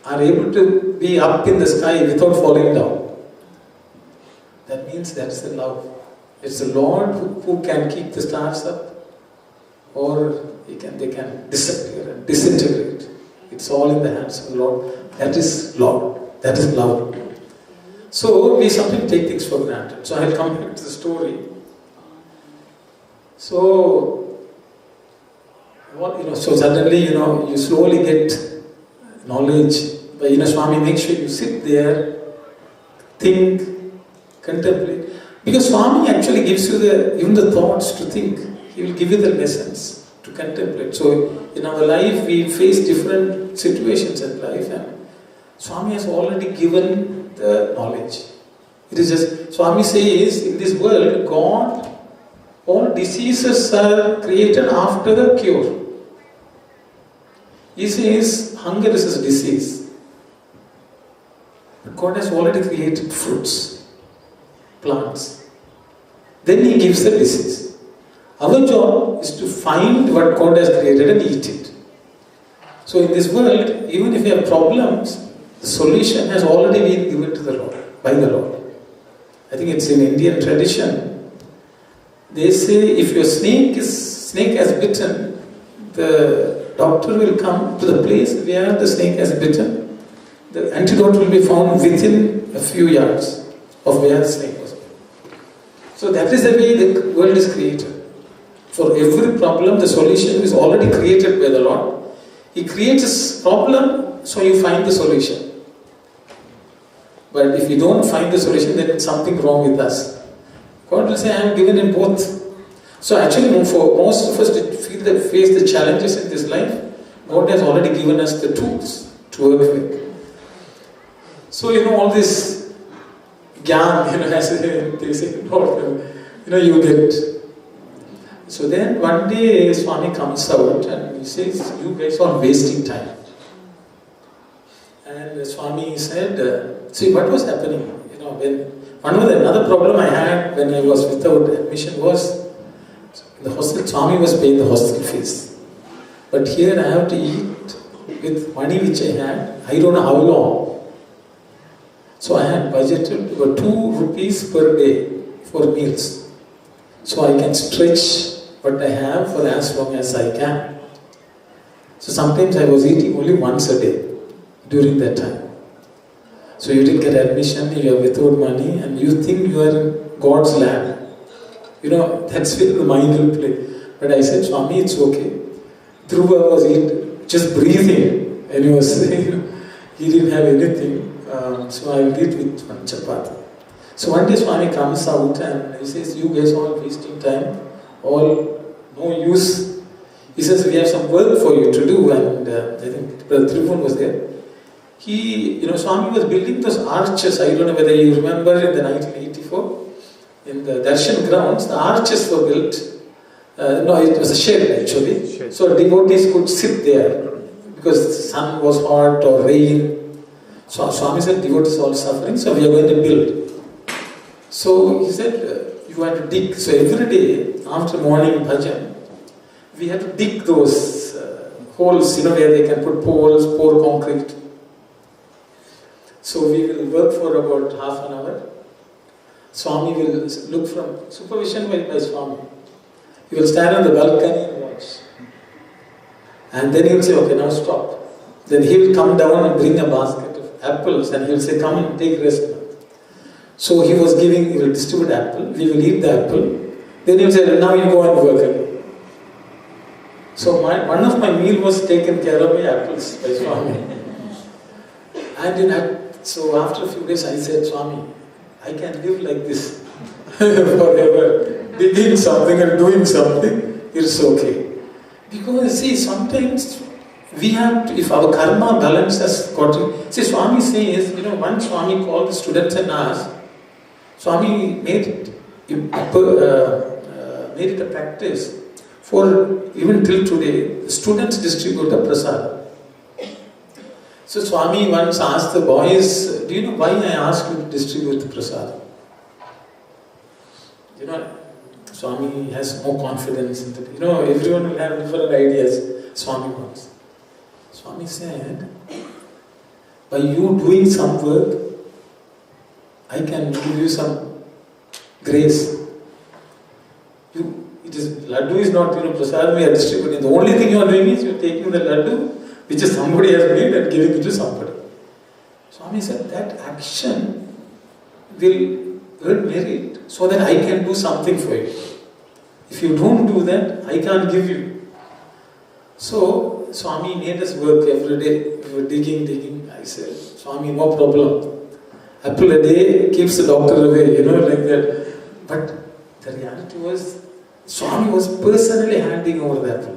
are able to be up in the sky without falling down. That means that's the love. It's the Lord who can keep the stars up, or they can disappear and disintegrate. It's all in the hands of the Lord. That is Lord. That is love. So we sometimes take things for granted. So I'll come back to the story. So, so suddenly, you slowly get knowledge. But Swami, make sure you sit there, think, contemplate. Because Swami actually gives you even the thoughts to think. He will give you the lessons to contemplate. So in our life, we face different situations in life, and Swami has already given the knowledge. It is just, Swami says, in this world, God, all diseases are created after the cure. He says, hunger is a disease. But God has already created fruits, plants. Then He gives the disease. Our job is to find what God has created and eat it. So in this world, even if you have problems, the solution has already been given to the Lord, by the Lord. I think it's in Indian tradition. They say if your snake has bitten, the doctor will come to the place where the snake has bitten. The antidote will be found within a few yards of where the snake was bitten. So that is the way the world is created. For every problem, the solution is already created by the Lord. He creates a problem, so you find the solution. But if you don't find the solution, then it's something wrong with us. God will say, I am given in both. So actually, for most of us to face the challenges in this life, God has already given us the tools to work with. So, all this gyan, as they say, you get. So then one day Swami comes out and he says, you guys are wasting time. And Swami said, see what was happening, when another problem I had when I was without admission was, The hostel, Swami was paying the hostel fees. But here I have to eat with money which I had, I don't know how long. So I had budgeted about 2 rupees per day for meals. So I can stretch what I have for as long as I can. So sometimes I was eating only once a day during that time. So you didn't get admission, you are without money, and you think you are in God's land. You know, that's where the mind will play. But I said, Swami, it's okay. Dhruva was just breathing, and he was saying, he didn't have anything. So I will eat with one chapati. So one day Swami comes out and he says, you guys all wasting time, all no use. He says, we have some work for you to do, and I think Brother Tribhuvan was there. Swami was building those arches. I don't know whether you remember in the 1984, in the Darshan grounds, the arches were built. It was a shed actually. So devotees could sit there because the sun was hot or rain. So Swami said, devotees are all suffering, so we are going to build. So he said, you had to dig. So every day after morning bhajan, we had to dig those holes, where they can put poles, pour concrete. So we will work for about half an hour. Swami will look from supervision by Swami. He will stand on the balcony and watch. And then he will say, okay, now stop. Then he will come down and bring a basket of apples and he will say, come and take rest now. So he will distribute apple, we will eat the apple. Then he will say, now you go and work again. So one of my meal was taken care of by apples by Swami. And so after a few days I said, Swami, I can live like this forever. Digging something and doing something, it's okay. Because see, sometimes we have to, if our karma balance has gotten... See, Swami says, one Swami called the students and asked, Swami made it a practice for, even till today, the students distribute the prasad. So Swami once asked the boys, do you know why I asked you to distribute the prasad? Swami has more confidence in that. Everyone will have different ideas. Swami wants. Swami said, by you doing some work, I can give you some grace. Laddu is not, prasad we are distributing. The only thing you are doing is you are taking the laddu, which is somebody has made, and giving it to somebody. Swami said, that action will earn merit so that I can do something for you. If you don't do that, I can't give you. So, Swami made us work every day. We were digging. I said, Swami, no problem. Apple a day keeps the doctor away, like that. But the reality was, Swami was personally handing over the apple.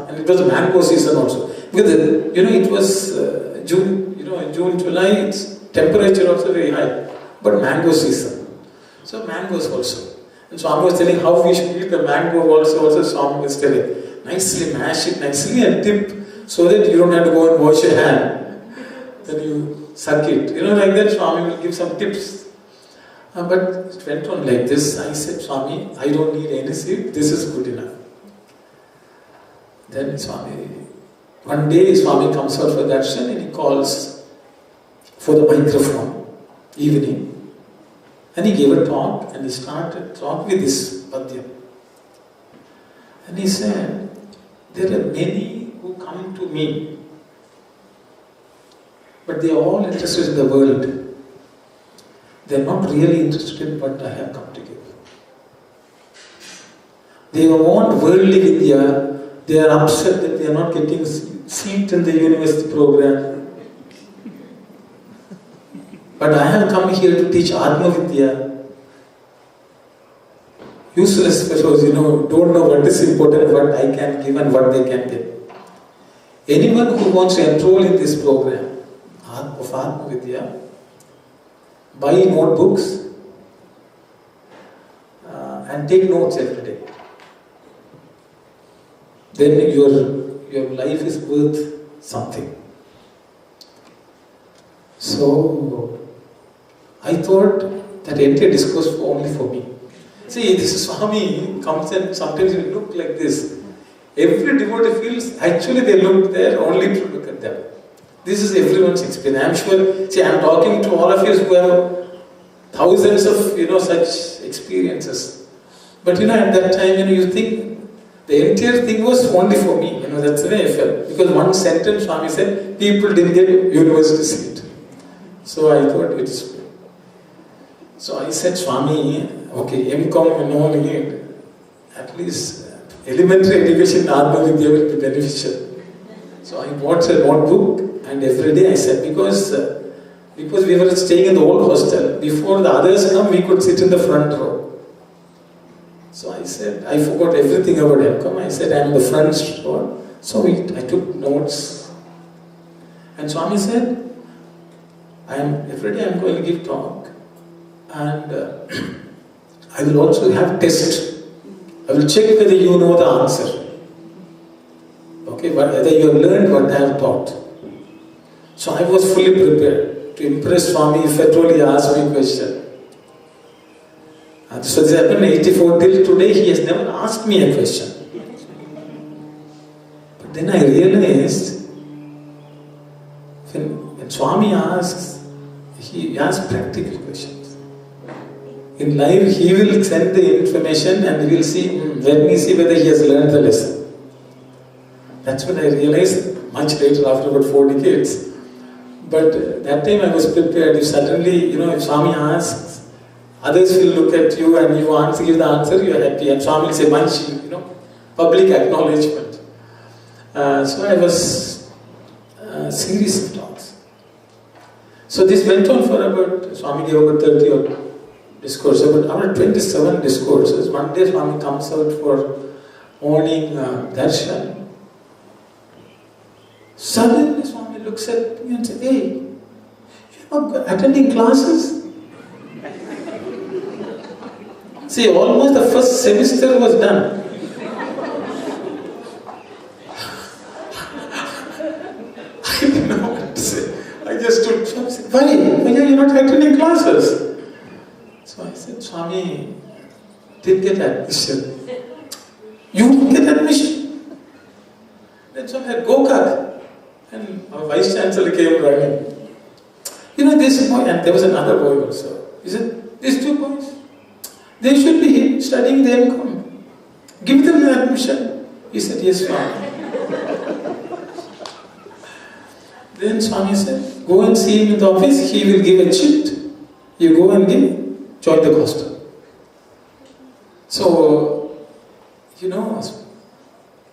And it was a mango season also. Because, it was June, June, July, it's temperature also very high. But mango season. So mangoes also. And Swami was telling how we should eat the mango also Swami was telling. Nicely mash it nicely and dip so that you don't have to go and wash your hand. Then you suck it. Like that Swami will give some tips. But it went on like this. I said, Swami, I don't need any seed. This is good enough. Then one day Swami comes out for darshan and he calls for the microphone, evening. And he gave a talk and he started talk with this padyam. And he said, there are many who come to me, but they are all interested in the world. They are not really interested in what I have come to give. They want worldly vidya. They are upset that they are not getting seat in the university program. But I have come here to teach Atma Vidya. Useless fellows, don't know what is important, what I can give and what they can give. Anyone who wants to enroll in this program of Atma Vidya, buy notebooks and take notes every day. Then your life is worth something. So, I thought that entire discourse was only for me. See, this Swami comes and sometimes he look like this. Every devotee feels, actually they look there only to look at them. This is everyone's experience. I am sure, see, I am talking to all of you who have thousands of, such experiences. But, at that time, you think the entire thing was only for me. That's the way I felt. Because one sentence Swami said, people didn't get university seat. So I thought it's good. So I said, Swami, okay, MCom, no need. At least elementary education normally will be beneficial. So I bought a notebook and every day I said, because we were staying in the old hostel, before the others come, we could sit in the front row. So I said, I forgot everything about MCom. I said, I am the front row. So I took notes. And Swami said, every day I am going to give talk. And I will also have test. I will check whether you know the answer. Okay, whether you have learned what I have taught. So I was fully prepared to impress Swami if at all he asked me a question. So this happened in 84 till today, he has never asked me a question. But then I realized, when Swami asks, he asks practical questions. In life, he will send the information and we will see, let me see whether he has learned the lesson. That's what I realized much later, after about 4 decades. But that time I was prepared. If suddenly, if Swami asks, others will look at you and you give the answer, you are happy. And Swami will say, Manchi, public acknowledgement. So I was series of talks. So this went on for about, Swami gave about 30 or discourses, about 27 discourses. One day Swami comes out for morning darshan. Suddenly Swami looks at me and says, hey, you're not attending classes? See, almost the first semester was done. I didn't know what to say. I just stood. Swami said, why are you not attending classes? So I said, Swami, didn't get admission. You didn't get admission? Then Swami had Gokak. And our vice chancellor came running. This boy, and there was another boy also. He said, these two boys, they should be here studying the MCom. Give them the admission. He said, yes, Swami. Then Swami said, go and see him in the office, he will give a chit. You go and join the hostel. So,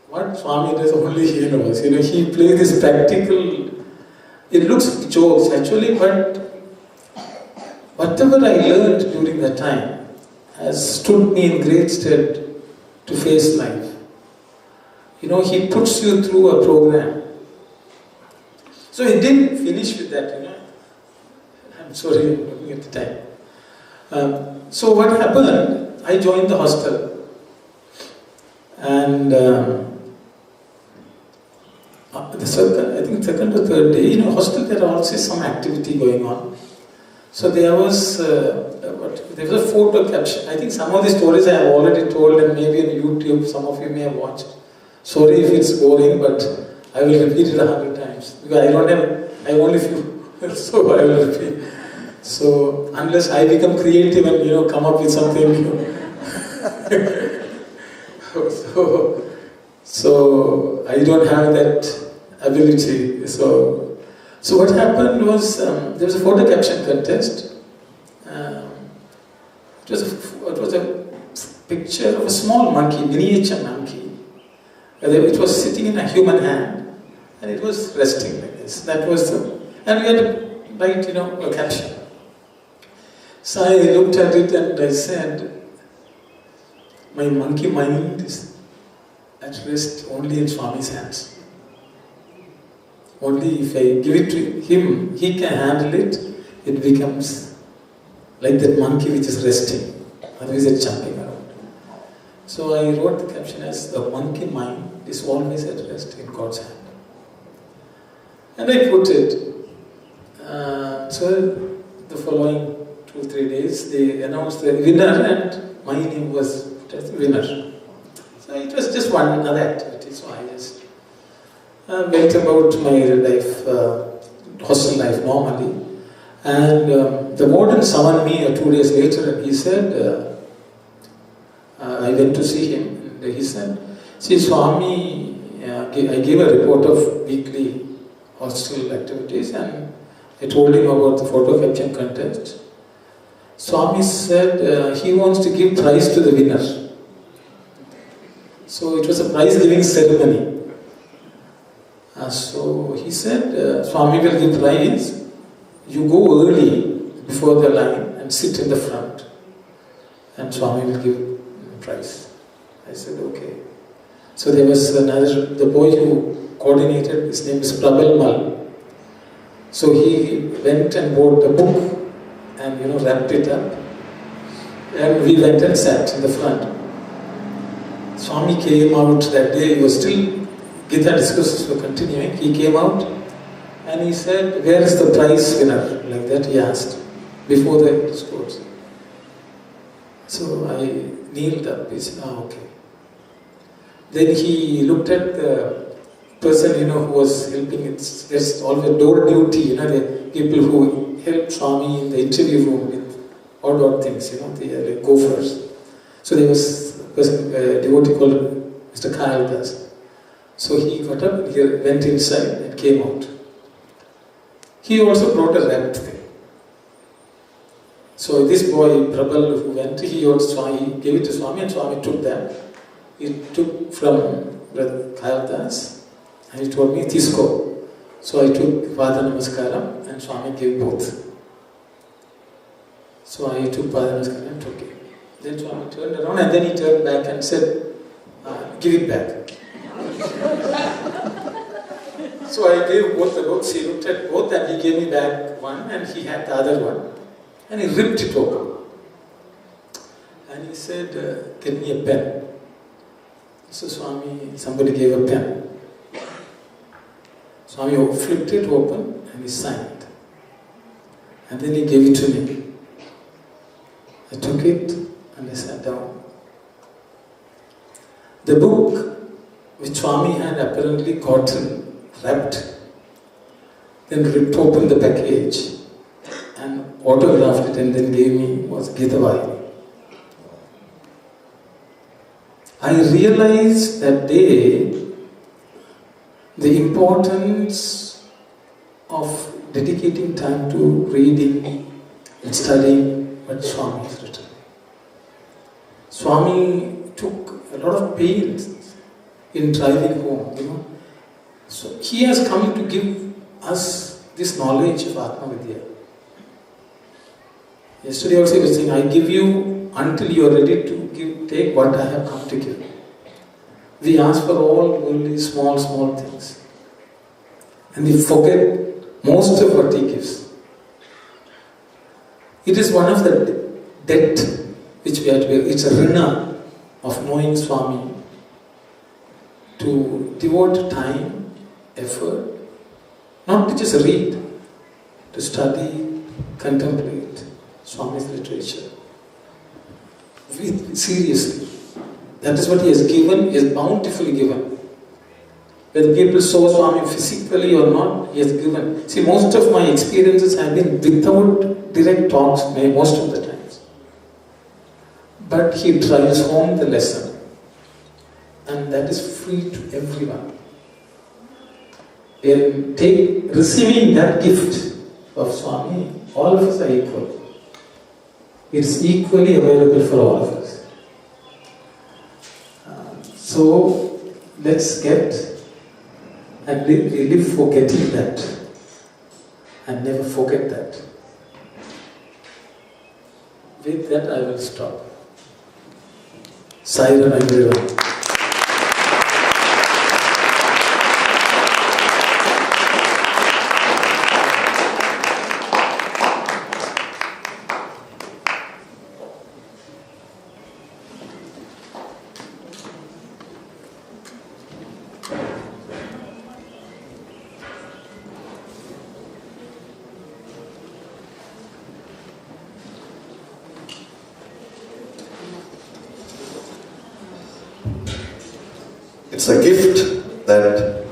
what Swami does only he knows. He plays this practical, it looks jokes actually, but whatever I learned during that time has stood me in great stead to face life. He puts you through a program. So he didn't finish with that, I'm sorry, I'm looking at the time. So what happened, I joined the hostel. And I think second or third day, hostel there are also some activity going on. So there was a photo caption. I think some of the stories I have already told and maybe on YouTube, some of you may have watched. Sorry if it's boring, but I will repeat it 100 times. Because I have only few, so I will repeat. So unless I become creative and come up with something new. So I don't have that ability. So what happened was there was a photo caption contest. It was a picture of a small monkey, miniature monkey. It was sitting in a human hand, and it was resting like this. That was and we had to write, a caption. So I looked at it and I said, my monkey mind is at rest only in Swami's hands. Only if I give it to him, he can handle it, it becomes like that monkey which is resting. Otherwise it's jumping around. So I wrote the caption as, the monkey mind is always at rest in God's hand. And I put it. So the following 2-3 days, they announced the winner and my name was winner. So it was just one other activity. So I just went about my life, hostel life normally. And the warden summoned me 2 days later, and he said, I went to see him, and he said, see Swami, I gave a report of weekly hostel activities, and I told him about the photo caption contest. Swami said he wants to give prize to the winner. So it was a prize giving ceremony. So he said, Swami will give prize. You go early before the line and sit in the front, and Swami will give prize. I said, okay. So there was another, the boy who coordinated, his name is Prabal Mal. So he went and bought a book and wrapped it up, and we went and sat in the front. Swami came out that day. He was still, Gita discussions were continuing. He came out and he said, where is the prize winner? Like that he asked before the discourse. So I kneeled up. He said, okay. Then he looked at the person who was helping. It's always door duty, the people who help Swami in the interview room with odd things, they are like gophers. So there was a person, a devotee called Mr. Kyle Das. So he got up, he went inside and came out. He also brought a wrapped thing. So this boy, Prabal, who went, he gave it to Swami, and Swami took that. He took from Brother Kyle Das, and he told me, Tisko. So I took Pada Namaskaram, and Swami gave both. So I took Pada Namaskaram and took it. Then Swami turned around, and then he turned back and said, give it back. So I gave both the books. He looked at both, and he gave me back one, and he had the other one. And he ripped it open. And he said, get me a pen. So somebody gave a pen. Swami flipped it open and he signed. And then he gave it to me. I took it and I sat down. The book which Swami had apparently gotten wrapped, then ripped open the package and autographed it and then gave me was Gitavai. I realized that day the importance of dedicating time to reading and studying what Swami has written. Swami took a lot of pains in driving home, So he has come to give us this knowledge of Atma Vidya. Yesterday also he was saying, I give you until you are ready to take what I have come to give. We ask for all only small things. And we forget most of what he gives. It is one of the debt which we have to pay. It's a rina of knowing Swami, to devote time, effort, not to just read, to study, contemplate Swami's literature. Seriously. That is what he has given, he has bountifully given. Whether people saw Swami physically or not, he has given. See, most of my experiences have been without direct talks, most of the times. But he drives home the lesson. And that is free to everyone. In receiving that gift of Swami, all of us are equal. It's equally available for all of us. So let's get and live forgetting that and never forget that. With that I will stop. Siren everyone. It's a gift that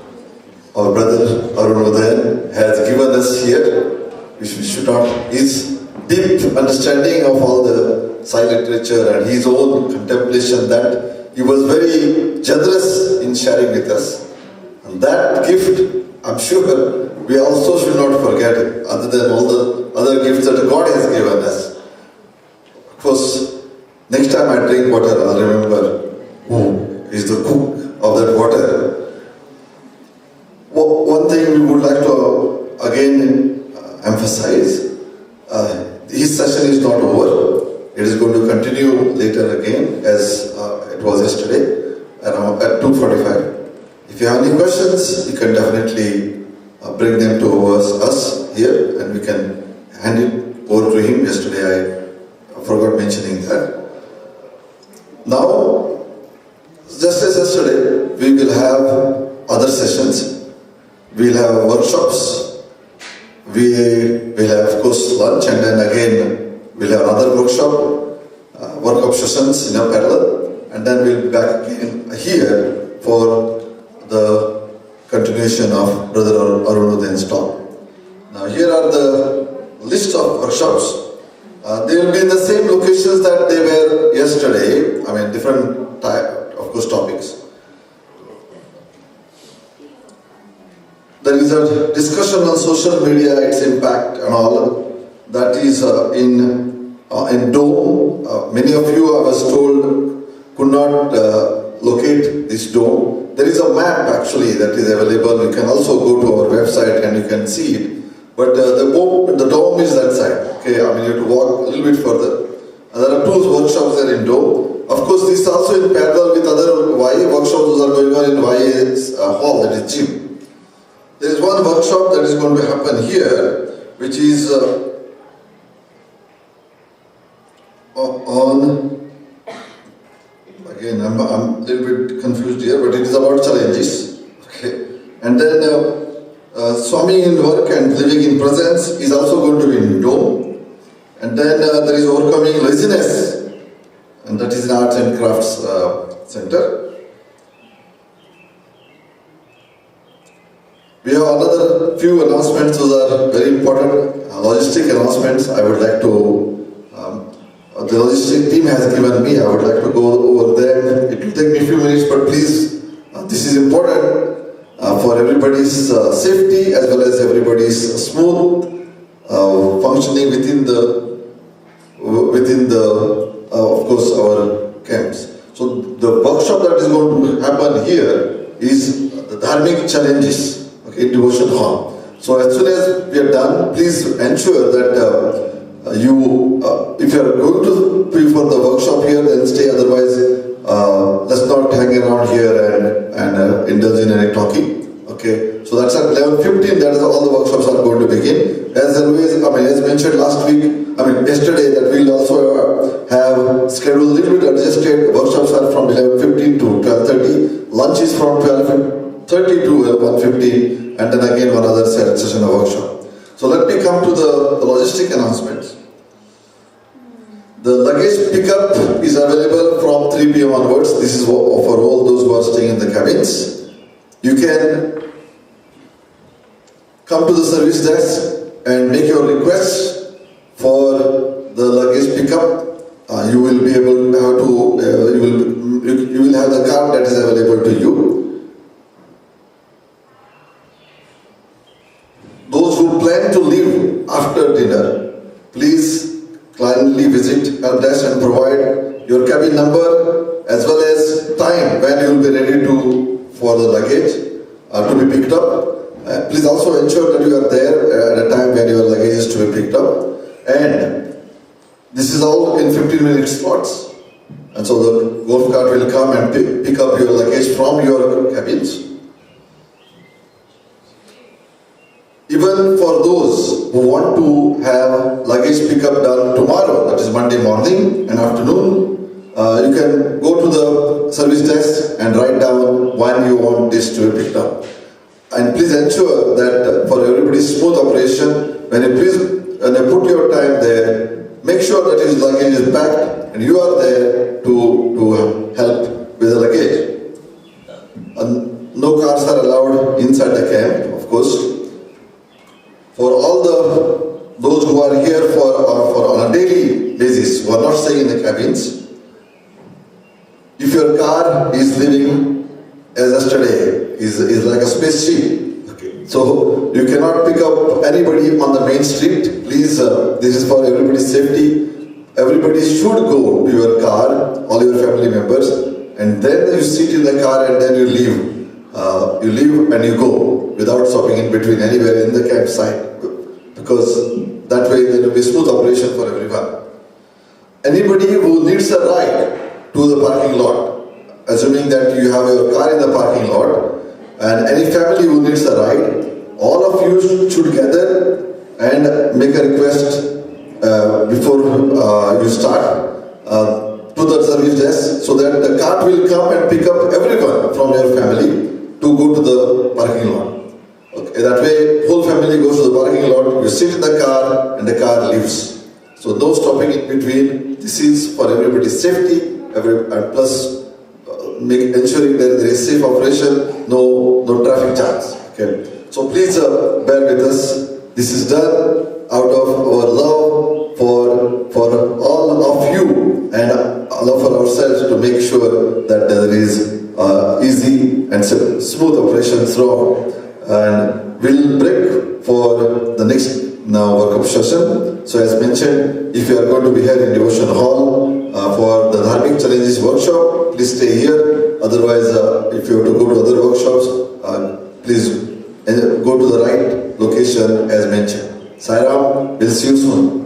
our brother Udayan has given us here, which we should not, his deep understanding of all the Sai literature and his own contemplation, that he was very generous in sharing with us. And that gift, I'm sure, we also should not forget it, other than all the other gifts that God has given us. Of course, next time I drink water, I'll remember who is the cook of that water. One thing we would like to again emphasize, his session is not over. It is going to continue later again, as it was yesterday, around at 2:45. If you have any questions, you can definitely bring them to us here, and we can hand it over to him. Yesterday I forgot mentioning that. Now, just as yesterday, we will have other sessions. We'll have workshops. We will have, of course, lunch, and then again we'll have another workshop sessions in a parallel, and then we'll be back again here for the continuation of Brother Aruna's talk. Now here are the list of workshops. They will be in the same locations that they were yesterday. I mean, different type, of course, topics. There is a discussion on social media, its impact and all. That is in Dome. Many of you, I was told, could not locate this Dome. There is a map actually that is available. You can also go to our website and you can see it. But the Dome is that side. Okay, I mean, you have to walk a little bit further. And there are two workshops there in Dome. Of course, this is also in parallel with other YA workshops that are going on in YA's hall, that is gym. There is one workshop that is going to happen here, which is on, again, I'm a little bit confused here, but it is about challenges. Okay, and then Swami in work and living in presence is also going to be in Dome. And then there is overcoming laziness, and that is in Arts and Crafts Center. We have another few announcements. Those are very important logistic announcements. I would like to, the logistic team has given me, I would like to go over there. It will take me a few minutes, but please, this is important for everybody's safety as well as everybody's smooth functioning within the of course, our camps. So the workshop that is going to happen here is the Dharmic Challenges. Okay, in Devotion Hall. So as soon as we are done, please ensure that if you are going to be for the workshop here, then stay. Otherwise, let's not hang around here and indulge in any talking. Okay, so that's at 11:15. That is all the workshops are going to begin. As always, I mean, as mentioned last week, yesterday, that we'll also have scheduled a little bit adjusted. Workshops are from 11:15 to 12:30. Lunch is from 12:30 to 1:15, and then again one other session of workshop. So let me come to the logistic announcements. The luggage pickup is available from 3 p.m. onwards. This is for all those who are staying in the cabins. You can come to the service desk and make your request for the luggage pickup. You will be able to you will have the card that is available to you. Those who plan to leave after dinner, please kindly visit our desk and provide your cabin number as well as time when you will be ready for the luggage to be picked up. Please also ensure that you are there at a time when your luggage is to be picked up. And this is all in 15-minute slots. And so the golf cart will come and pick up your luggage from your cabins. Even for those who want to have luggage pickup done tomorrow, that is Monday morning and afternoon, you can go to the service desk and write down when you want this to be picked up. And please ensure that for everybody's smooth operation, when you put your time there, make sure that his luggage is packed and you are there to help with the luggage. No cars are allowed inside the camp, of course. For all those who are here for on a daily basis, who are not staying in the cabins, if your car is leaving as yesterday, is like a spaceship, okay. So you cannot pick up anybody on the main street. Please, this is for everybody's safety. Everybody should go to your car, all your family members, and then you sit in the car and then you leave. You leave and you go without stopping in between anywhere in the campsite, because that way there will be smooth operation for everyone. Anybody who needs a ride to the parking lot, assuming that you have your car in the parking lot, and any family who needs a ride, all of you should gather and make a request before you start to the service desk, so that the cart will come and pick up everyone from your family to go to the parking lot. Okay, that way whole family goes to the parking lot, you sit in the car and the car leaves. So no stopping in between. This is for everybody's safety, and plus ensuring that there is safe operation, no traffic jams. Okay. So please bear with us. This is done out of our love for all of you and love for ourselves, to make sure that there is easy and smooth operation throughout. And we'll break for the next workup session. So as mentioned, if you are going to be here in Devotion Hall for the Dharmic Challenges workshop, please stay here. Otherwise, if you have to go to other workshops, please go to the right location as mentioned. Sai Ram, we'll see you soon.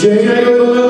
Jai Jai Guru